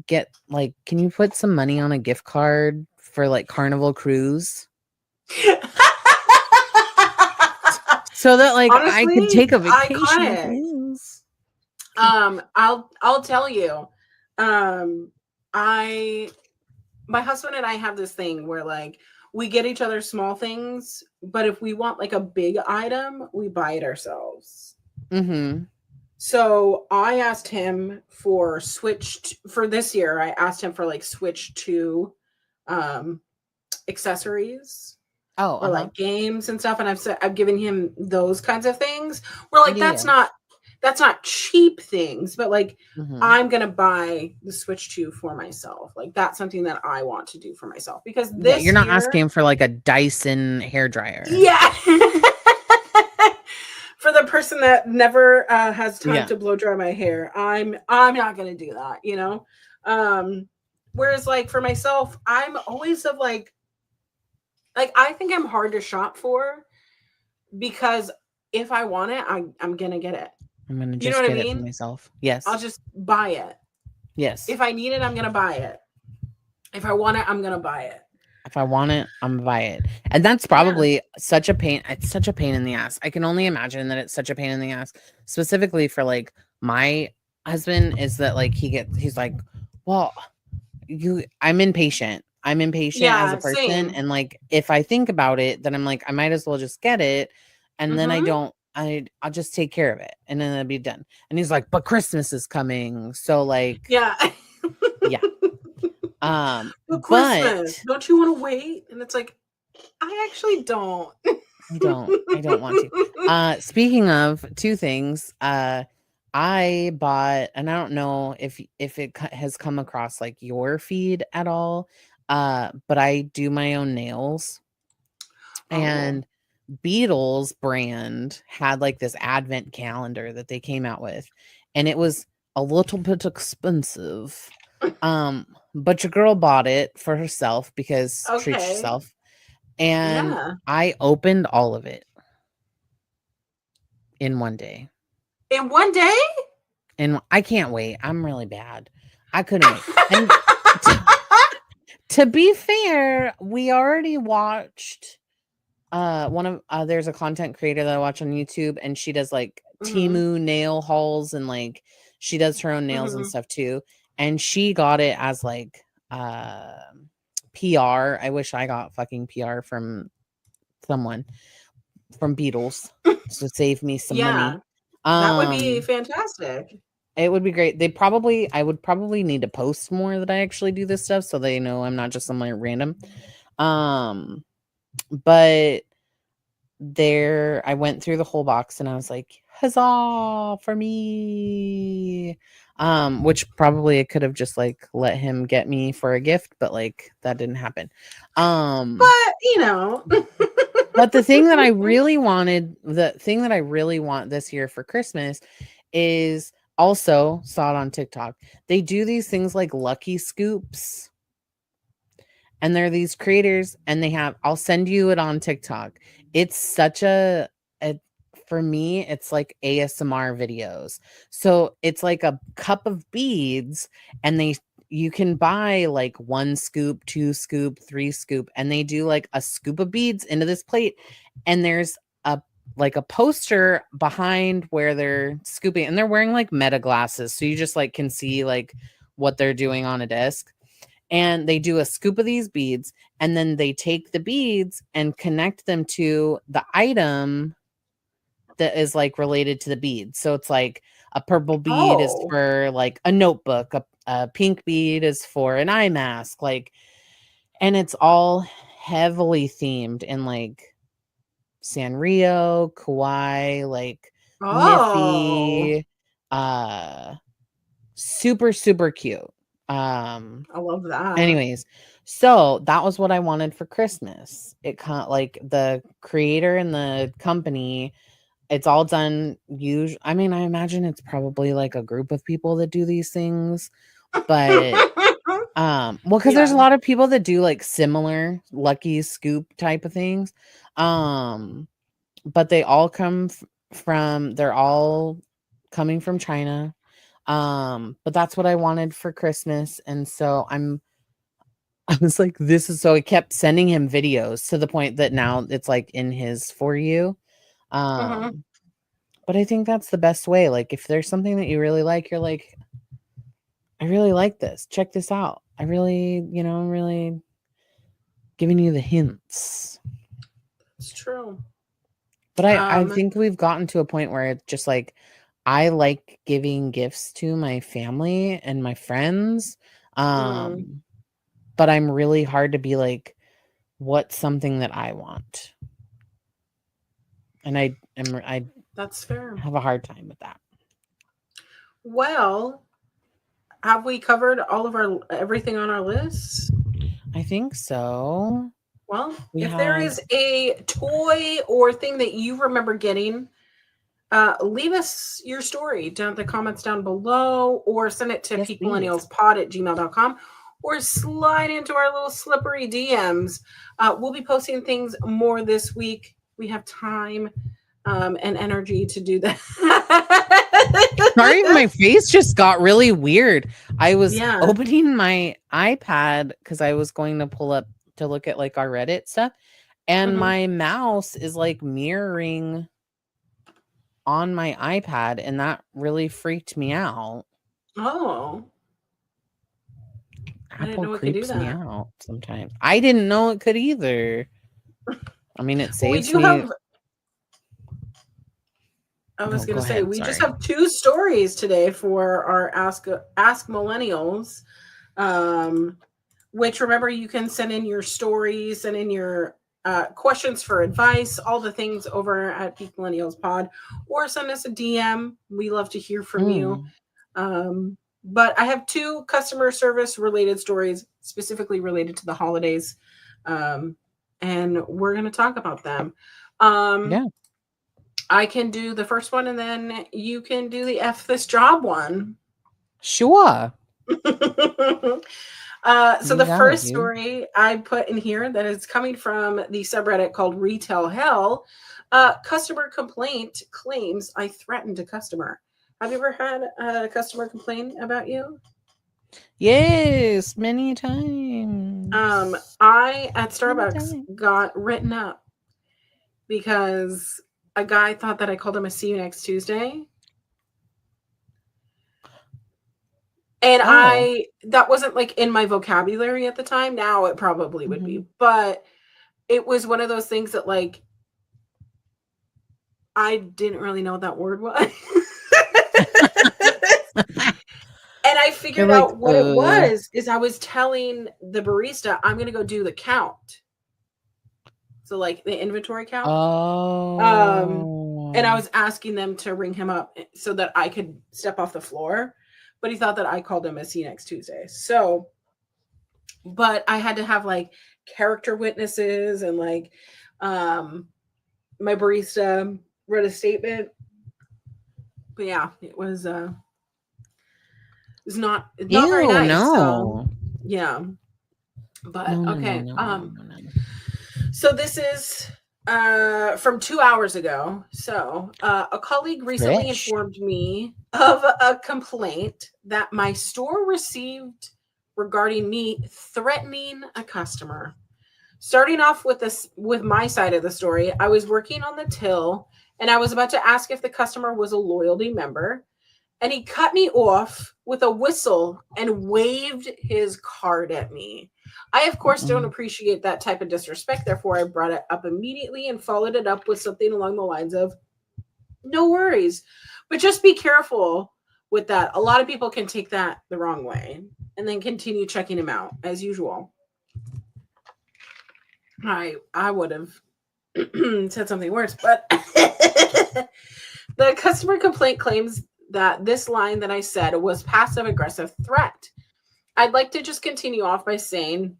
get like, can you put some money on a gift card for like Carnival Cruise so that like I could Honestly, take a vacation? iconic. Please. I'll tell you. I my husband and I have this thing where like we get each other small things, but if we want like a big item, we buy it ourselves. Mm-hmm. So I asked him for for this year. I asked him for like Switch 2 accessories Oh, or like games and stuff, and I've given him those kinds of things. Where like yeah. that's not cheap things, but like Mm-hmm. I'm gonna buy the Switch 2 for myself. Like that's something that I want to do for myself because Yeah, this you're not year, asking for like a Dyson hair dryer. yeah. For the person that never has time to blow dry my hair, I'm not gonna do that, you know. Whereas like for myself, I'm always of like I think I'm hard to shop for because if I want it, I'm gonna get it. I'm gonna just You know what get I it for mean? myself. Yes. I'll just buy it. Yes. If I need it, I'm gonna buy it. If I want it, I'm gonna buy it. If I want it, I'm gonna buy it. And that's probably such a pain. It's such a pain in the ass. I can only imagine that it's such a pain in the ass, specifically for like my husband, is that like he's like, well, I'm impatient. I'm impatient as a person. Same. And like if I think about it, then I'm like, I might as well just get it. And then I'll just take care of it and then it'll be done. And he's like, but Christmas is coming. So like, yeah. But Christmas, don't you want to wait? And it's like, I actually don't. I don't want to. Speaking of two things, I bought, and I don't know if it has come across like your feed at all, but I do my own nails, and Beatles brand had like this advent calendar that they came out with, and it was a little bit expensive. But your girl bought it for herself because treat yourself. And I opened all of it in one day. In one day? And I can't wait. I'm really bad. I couldn't wait. And to be fair, we already watched there's a content creator that I watch on YouTube, and she does like Temu nail hauls, and like she does her own nails and stuff too. And she got it as like PR. I wish I got fucking PR from someone from Beatles to save me some money. That would be fantastic. It would be great. I would probably need to post more that I actually do this stuff so they know I'm not just some like random. But there I went through the whole box and I was like, huzzah for me. Which probably I could have just like let him get me for a gift, but like that didn't happen. But you know, but the thing that I really want this year for Christmas is, also saw it on TikTok. They do these things like lucky scoops. And they're these creators, and I'll send you it on TikTok. It's such for me, it's like ASMR videos. So it's like a cup of beads, and you can buy like 1 scoop, 2 scoop, 3 scoop, and they do like a scoop of beads into this plate. And there's a poster behind where they're scooping, and they're wearing like meta glasses. So you just like can see like what they're doing on a disc. And they do a scoop of these beads, and then they take the beads and connect them to the item that is like related to the beads. So it's like a purple bead is for like a notebook, a pink bead is for an eye mask, like, and it's all heavily themed in like Sanrio, Kawaii, like Miffy, super, super cute. I love that. Anyways, so that was what I wanted for Christmas. It kind of like the creator and the company, it's all done. I mean, I imagine it's probably like a group of people that do these things, but well, because there's a lot of people that do like similar lucky scoop type of things. But they all come from, they're all coming from China. But that's what I wanted for Christmas. And so I was like, this is so I kept sending him videos to the point that now it's like in his For You. Mhm. But I think that's the best way. Like if there's something that you really like, you're like, I really like this. Check this out. I'm really giving you the hints. It's true. But I think we've gotten to a point where it's just like I like giving gifts to my family and my friends. mhm. But I'm really hard to be like, what's something that I want? And I That's fair. have a hard time with that. Well, have we covered all of our everything on our list? I think so. Well, We if there had is a toy or thing that you remember getting, leave us your story down in the comments down below, or send it to yes, please. peakmillennialspod@gmail.com, or slide into our little slippery DMs. We'll be posting things more this week. We have time and energy to do that. Sorry, my face just got really weird. I was Yeah. opening my iPad because I was going to pull up to look at like our Reddit stuff, and my mouse is like mirroring on my iPad, and that really freaked me out. Oh. I didn't Apple know it could do creeps me that. out sometimes. I didn't know it could either. I mean, it Well, we saves do me. have. I was No, going go to say ahead, we just sorry. have 2 stories today for our Ask Millennials, which remember you can send in your stories, send in your questions for advice, all the things over at Peak Millennials Pod, or send us a DM. We love to hear from you. But I have 2 customer service related stories specifically related to the holidays, and we're going to talk about them. Yeah. I can do the first one, and then you can do the F this job one. Sure. So the got it, first dude. story I put in here that is coming from the subreddit called Retail Hell. Customer complaint claims I threatened a customer. Have you ever had a customer complain about you? Yes, many times. I at Many Starbucks times. got written up because a guy thought that I called him a see you next Tuesday. And Oh. that wasn't like in my vocabulary at the time. Now it probably would be, but it was one of those things that like I didn't really know what that word was. And I You're figured like, out what it was is I was telling the barista, I'm going to go do the count. So like the inventory count. And I was asking them to ring him up so that I could step off the floor, but he thought that I called him a see you next Tuesday. So, but I had to have like character witnesses and like my barista read a statement. But yeah, it was not very ew, nice. So no. yeah. But No. okay. So this is from 2 hours ago. So a colleague recently Fresh. informed me of a complaint that my store received regarding me threatening a customer. Starting off with my side of the story, I was working on the till and I was about to ask if the customer was a loyalty member, and he cut me off with a whistle and waved his card at me. I, of course, don't appreciate that type of disrespect. Therefore, I brought it up immediately and followed it up with something along the lines of, no worries, but just be careful with that. A lot of people can take that the wrong way and then continue checking him out as usual. I would have said something worse, but the customer complaint claims that this line that I said was passive aggressive threat. I'd like to just continue off by saying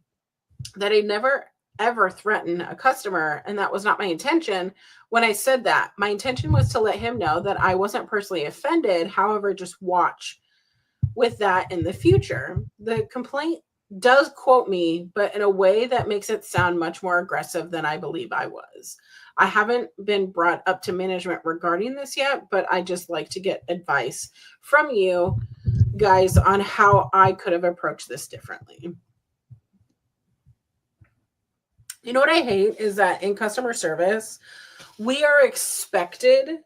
that I never ever threaten a customer, and that was not my intention. When I said that, my intention was to let him know that I wasn't personally offended. However, just watch with that in the future. The complaint does quote me, but in a way that makes it sound much more aggressive than I believe I was. I haven't been brought up to management regarding this yet, but I just like to get advice from you guys on how I could have approached this differently. You know what I hate is that in customer service, we are expected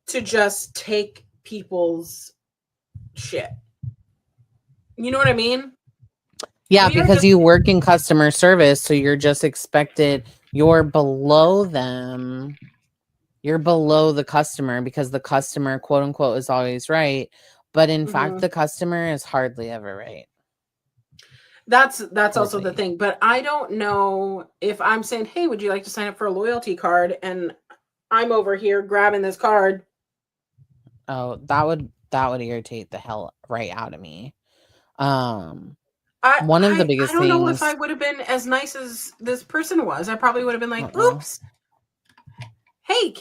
to just take people's shit. You know what I mean? Yeah, We are because just, you work in customer service, so you're just expected, you're below them. You're below the customer because the customer, quote unquote, is always right. But in fact, the customer is hardly ever right. That's also the thing. But I don't know if I'm saying, hey, would you like to sign up for a loyalty card? And I'm over here grabbing this card. Oh, that would irritate the hell right out of me. One of the biggest I don't know if things. I would have been as nice as this person was. I probably would have been like, Uh-oh. oops. Hey,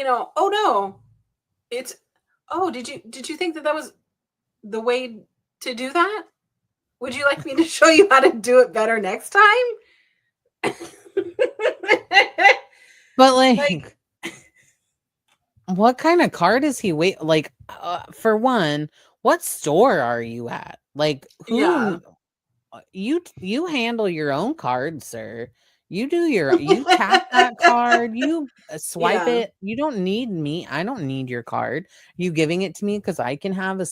oh no. It's did you think that was the way to do that? Would you like me to show you how to do it better next time? But like what kind of card is he like for one, what store are you at? Like who you handle your own card, sir. You tap that card, you swipe it. You don't need me. I don't need your card. You giving it to me because I can have a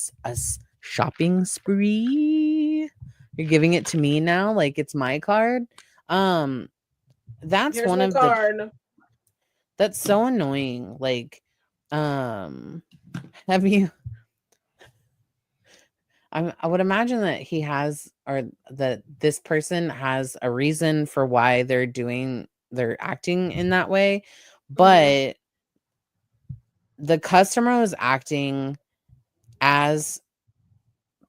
shopping spree. You're giving it to me now like it's my card. That's Here's one my of card. that's so annoying. Like, have you? I would imagine that he has, or that this person has a reason for why they're acting in that way, but the customer was acting as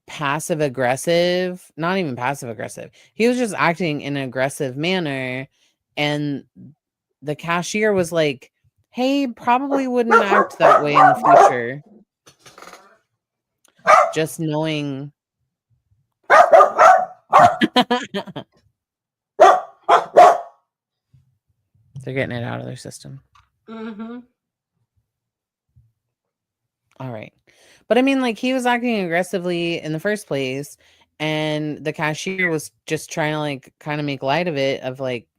passive aggressive, not even passive aggressive. He was just acting in an aggressive manner, and the cashier was like, hey, probably wouldn't act that way in the future. Just knowing. They're getting it out of their system. All right. But I mean, like, he was acting aggressively in the first place, and the cashier was just trying to, like, kind of make light of it, of like,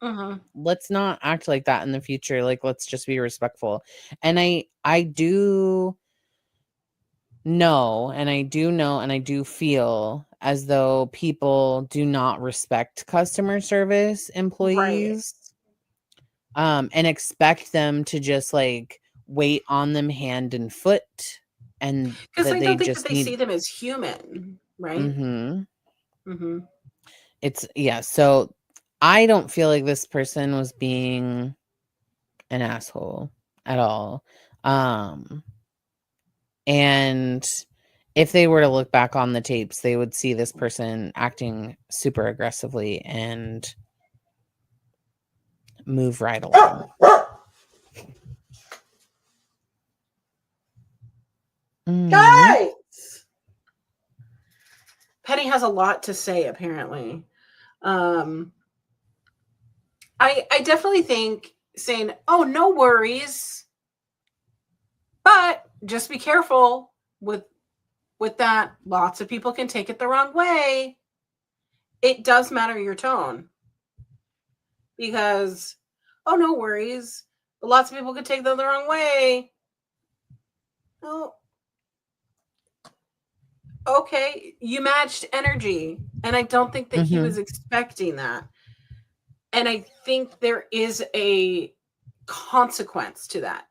let's not act like that in the future. Like, let's just be respectful. And I do know, and I do feel as though people do not respect customer service employees, and expect them to just like wait on them hand and foot, and because that I they don't think that just they see them as human, right? So I don't feel like this person was being an asshole at all. And if they were to look back on the tapes, they would see this person acting super aggressively and move right along. Guys, Penny has a lot to say, apparently. I definitely think saying, oh, no worries, but just be careful with that. Lots of people can take it the wrong way. It does matter your tone, because, oh, no worries, but lots of people can take that the wrong way. Oh, okay, you matched energy, and I don't think that he was expecting that. And I think there is a consequence to that.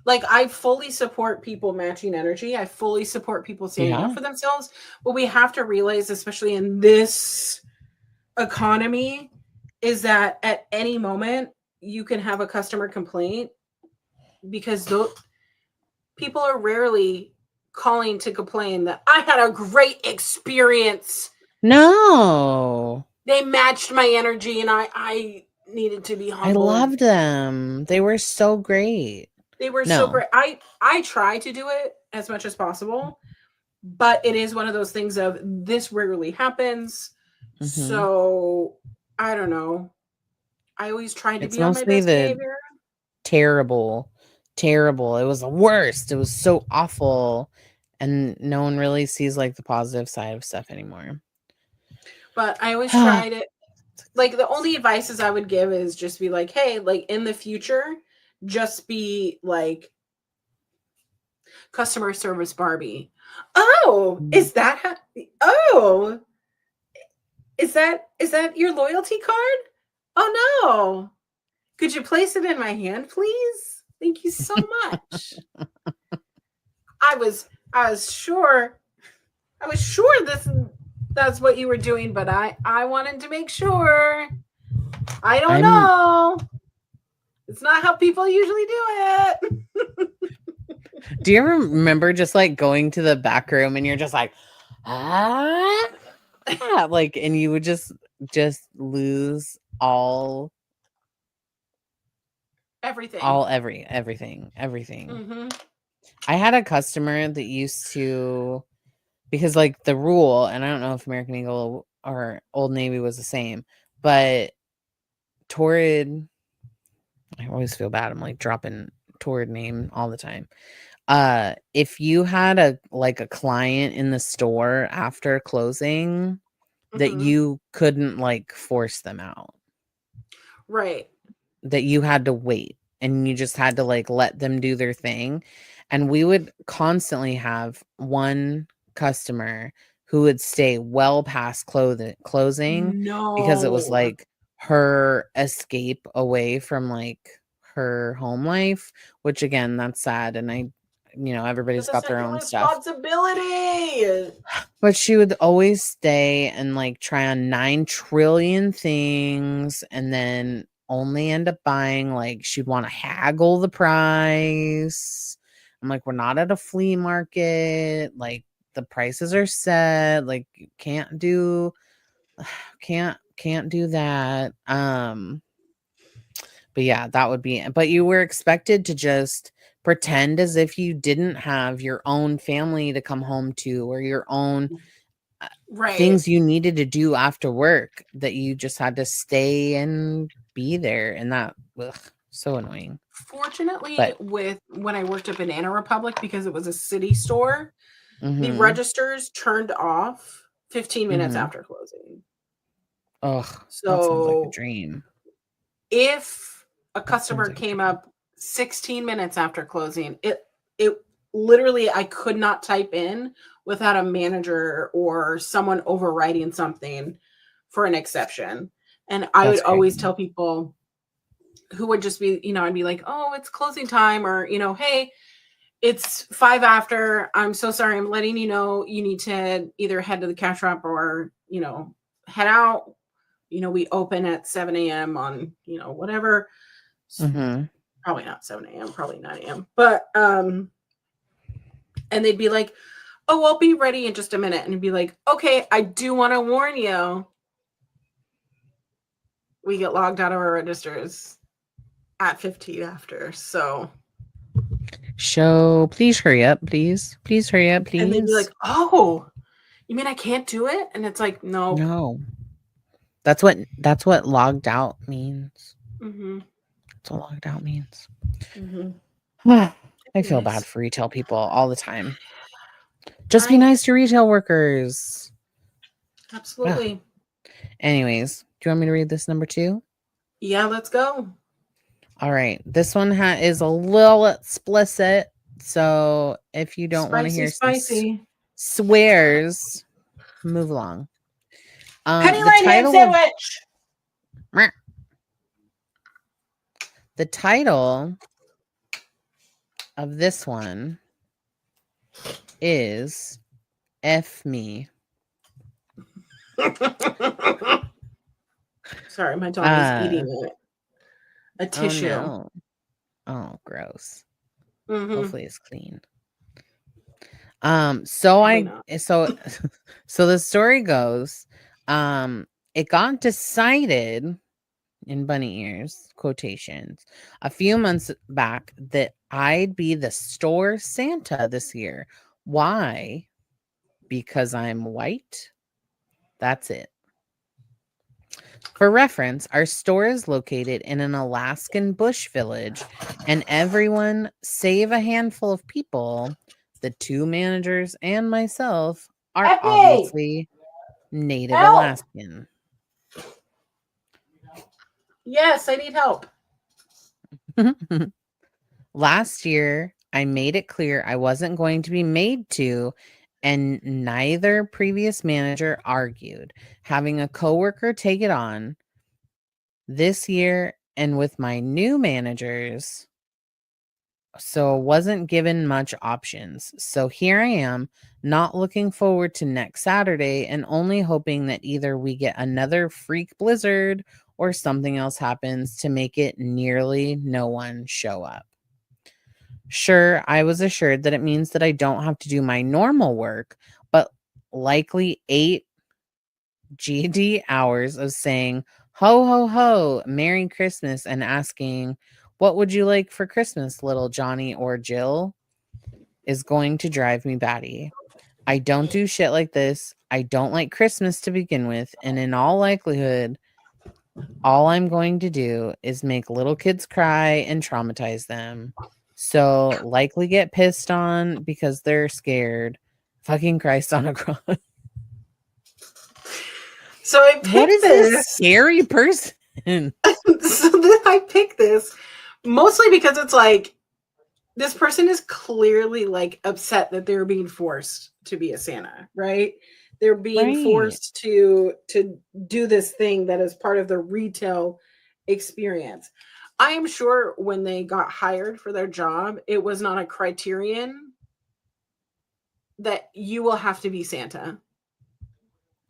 Like, I fully support people matching energy. I fully support people standing up for themselves. But we have to realize, especially in this economy, is that at any moment you can have a customer complaint, because those people are rarely calling to complain that I had a great experience. No. They matched my energy and I needed to be humble. I loved them. They were so great. They were so great. I try to do it as much as possible, but it is one of those things of this rarely happens. So I don't know. I always tried to It's be on my mostly best the behavior. terrible. It was the worst. It was so awful. And no one really sees like the positive side of stuff anymore. But I always tried it. Like the only advices I would give is just be like, hey, like in the future, just be like customer service Barbie. Oh, is that oh, is that your loyalty card? Oh no. Could you place it in my hand, please? Thank you so much. I was sure that's what you were doing, but I wanted to make sure. I don't I'm know. It's not how people usually do it. Do you ever remember just like going to the back room and you're just like, like, and you would just lose Everything. everything. Mm-hmm. I had a customer that used to, because like the rule, and I don't know if American Eagle or Old Navy was the same, but Torrid, I always feel bad. I'm like dropping Torrid name all the time. If you had a client in the store after closing, that Mm-hmm. you couldn't like force them out, Right. that you had to wait and you just had to like let them do their thing. And we would constantly have one customer who would stay well past closing, because it was No. like her escape away from like her home life, which again, that's sad. And But everybody's that's got not their your own stuff. responsibility. But she would always stay and like try on 9 trillion things and then only end up buying, like, she'd want to haggle the price. I'm like, we're not at a flea market. Like, the prices are set. Like, you can't do that. But yeah, that would be, but you were expected to just pretend as if you didn't have your own family to come home to, or your own Right. things you needed to do after work, that you just had to stay and be there. And that, so annoying. Fortunately, But with when I worked at Banana Republic, because it was a city store, the mm-hmm, registers turned off 15 minutes mm-hmm. after closing. Ugh, that sounds like a So dream. if a That sounds customer like a came dream. up 16 minutes after closing, it literally, I could not type in without a manager or someone overriding something for an exception. And I would That's always crazy. tell people who would just be, I'd be like, oh, it's closing time, or, hey, it's 5 after. I'm so sorry. I'm letting you know you need to either head to the cash wrap or, head out. We open at 7 a.m. on, whatever. Mm-hmm. Probably not 7 a.m., probably 9 a.m. But and they'd be like, oh, I'll be ready in just a minute. And it'd be like, okay, I do want to warn you. We get logged out of our registers at 15 after. So Please hurry up, please. Please hurry up, and they'd be please. like, oh, you mean I can't do it? And it's like, nope. No. That's what logged out means. Mm-hmm. That's what logged out means. Mm-hmm. I feel Nice. bad for retail people all the time. Just be nice to retail workers. Absolutely. Ugh. Anyways, do you want me to read this number 2? Yeah, let's go. All right. This one is a little explicit. So if you don't want to hear Spicy. some swears, move along. Penny The Lane ham sandwich. The title of this one is F Me. Sorry, my dog is eating a tissue. Oh no. Oh, gross. Mm-hmm. Hopefully it's clean. So the story goes, it got decided, in bunny ears quotations, a few months back, that I'd be the store Santa this year. Why? Because I'm white. That's it. For reference, our store is located in an Alaskan bush village, and everyone, save a handful of people, the 2 managers and myself, are Effie, obviously Native help! Alaskan. Yes, I need help. Last year, I made it clear I wasn't going to be made to, and neither previous manager argued, having a coworker take it on. This year, and with my new managers, so wasn't given much options. So here I am, not looking forward to next Saturday and only hoping that either we get another freak blizzard or something else happens to make it nearly no one show up. Sure, I was assured that it means that I don't have to do my normal work, but likely 8 GD hours of saying, ho, ho, ho, Merry Christmas, and asking, what would you like for Christmas, little Johnny or Jill, is going to drive me batty. I don't do shit like this. I don't like Christmas to begin with, and in all likelihood, all I'm going to do is make little kids cry and traumatize them. So likely get pissed on because they're scared. Fucking Christ on a cross. So I picked What is this this. scary person? So then I picked this mostly because it's like this person is clearly like upset that they're being forced to be a Santa, right? They're being Right. forced to do this thing that is part of the retail experience. I am sure when they got hired for their job, it was not a criterion that you will have to be Santa.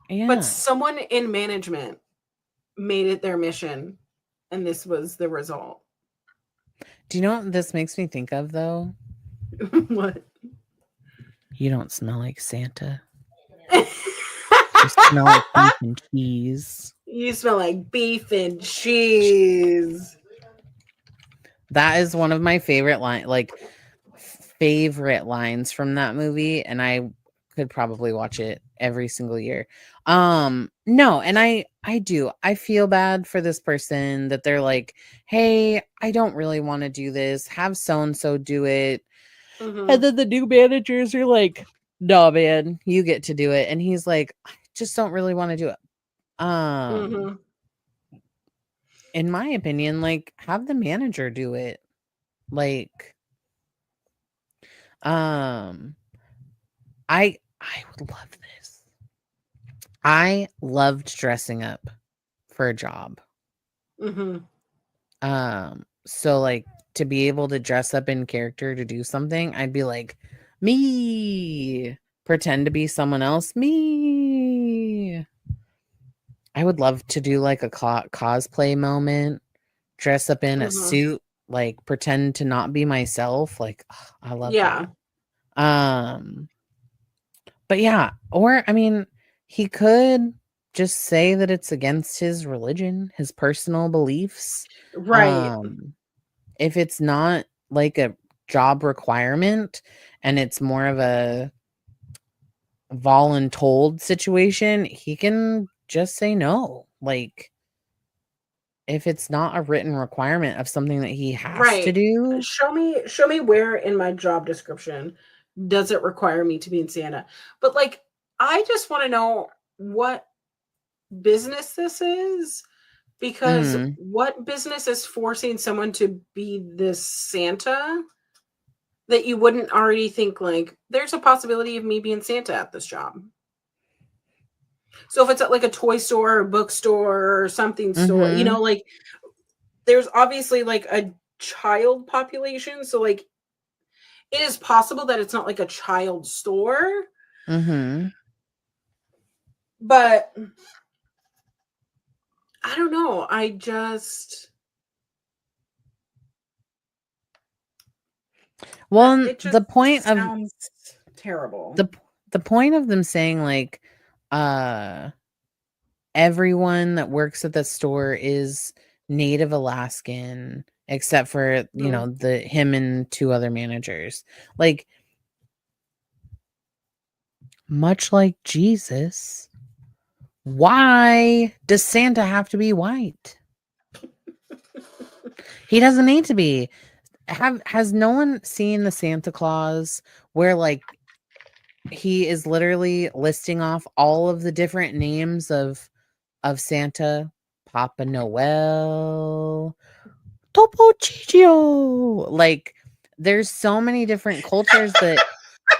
Yeah. But someone in management made it their mission, and this was the result. Do you know what this makes me think of, though? What? You don't smell like Santa. You smell like beef and cheese. You smell like beef and cheese. That is one of my favorite favorite lines from that movie, and I could probably watch it every single year. No, and I do. I feel bad for this person that they're like, "Hey, I don't really want to do this. Have so and so do it." Mm-hmm. And then the new managers are like, "No, man, you get to do it." And he's like, "I just don't really want to do it." Mm-hmm. In my opinion, like, have the manager do it. Like, I would love this. I loved dressing up for a job. Mm-hmm. So like to be able to dress up in character to do something, I'd be like, me, pretend to be someone else, me. I would love to do like a cosplay moment, dress up in a suit, like pretend to not be myself. Like, I love that. But yeah, or I mean, he could just say that it's against his religion, his personal beliefs. Right. If it's not like a job requirement and it's more of a voluntold situation, he can just say no. Like, if it's not a written requirement of something that he has to do. Show me where in my job description does it require me to be in Santa. But like, I just want to know what business this is, because what business is forcing someone to be this Santa that you wouldn't already think like there's a possibility of me being Santa at this job. So if it's at like a toy store or bookstore or something store, you know, like there's obviously like a child population. So like it is possible that it's not like a child store. But I don't know. I just the point of sounds terrible. The point of them saying like everyone that works at the store is Native Alaskan except for, you know, him and 2 other managers. Like, much like Jesus, Why does Santa have to be white? He doesn't need to be. Has no one seen the Santa Claus where like he is literally listing off all of the different names of Santa? Papa Noel, Topo Chicho. Like there's so many different cultures that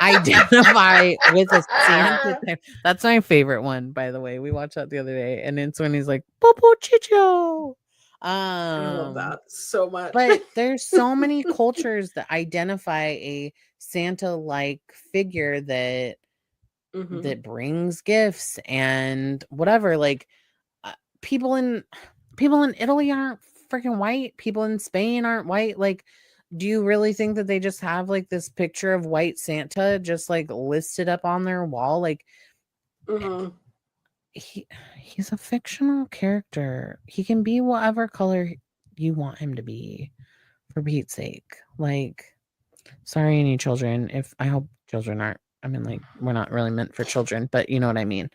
identify with a Santa type. That's my favorite one, by the way. We watched that the other day, and it's when he's like Popo Chicho. I love that so much. But there's so many cultures that identify a Santa-like figure that that brings gifts and whatever. Like people in Italy aren't freaking white. People in Spain aren't white. Like, do you really think that they just have like this picture of white Santa just like listed up on their wall? Like, he's a fictional character. He can be whatever color you want him to be, for Pete's sake. Like, sorry, any children. If I hope children aren't. I mean, like, we're not really meant for children, but you know what I mean.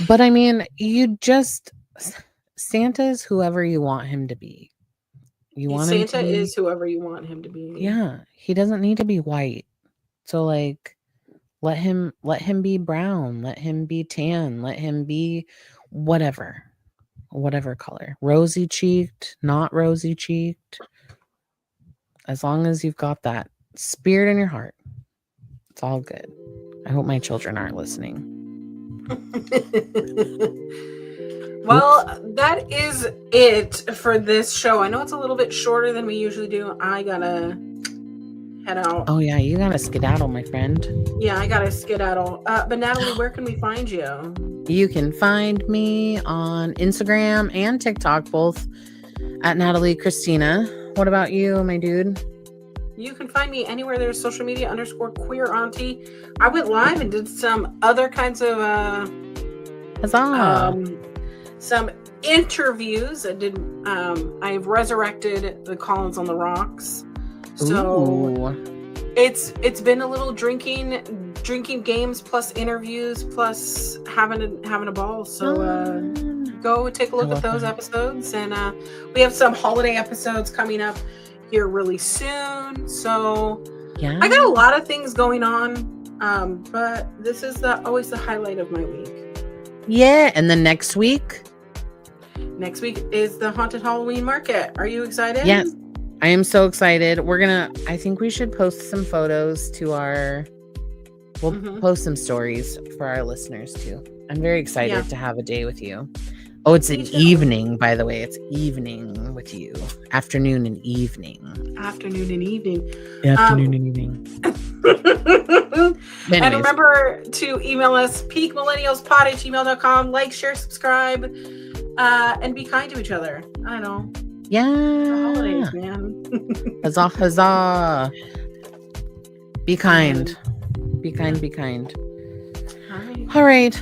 But I mean, Santa is whoever you want him to be. Santa is whoever you want him to be. Yeah, he doesn't need to be white. So like, let him be brown, let him be tan, let him be whatever color. Rosy cheeked, not rosy cheeked. As long as you've got that spirit in your heart, it's all good. I hope my children aren't listening. Well, that is it for this show. I know it's a little bit shorter than we usually do. I gotta head out. Oh yeah, you gotta skedaddle, my friend. Yeah, I gotta skedaddle. But Natalie, where can we find you? You can find me on Instagram and TikTok, both at Natalie Christina. What about you, my dude? You can find me anywhere there's social media _queer auntie. I went live and did some other kinds of some interviews. I've resurrected the Collins on the Rocks. So it's been a little drinking games plus interviews plus having a ball. So go take a look at those episodes, and we have some holiday episodes coming up here really soon. So yeah, I got a lot of things going on, but this is always the highlight of my week. Yeah, and then next week is the Haunted Halloween Market. Are you excited? Yes, I am so excited. I think we should post some photos to we'll post some stories for our listeners too. I'm very excited to have a day with you. Oh, it's an evening, by the way. It's evening with you. Afternoon and evening. Afternoon and evening. And remember to email us, peakmillennialspod@gmail.com. Like, share, subscribe, and be kind to each other. I don't know. Yeah. It's the holidays, man. Huzzah, huzzah. Be kind. Be kind, be kind. All right. All right.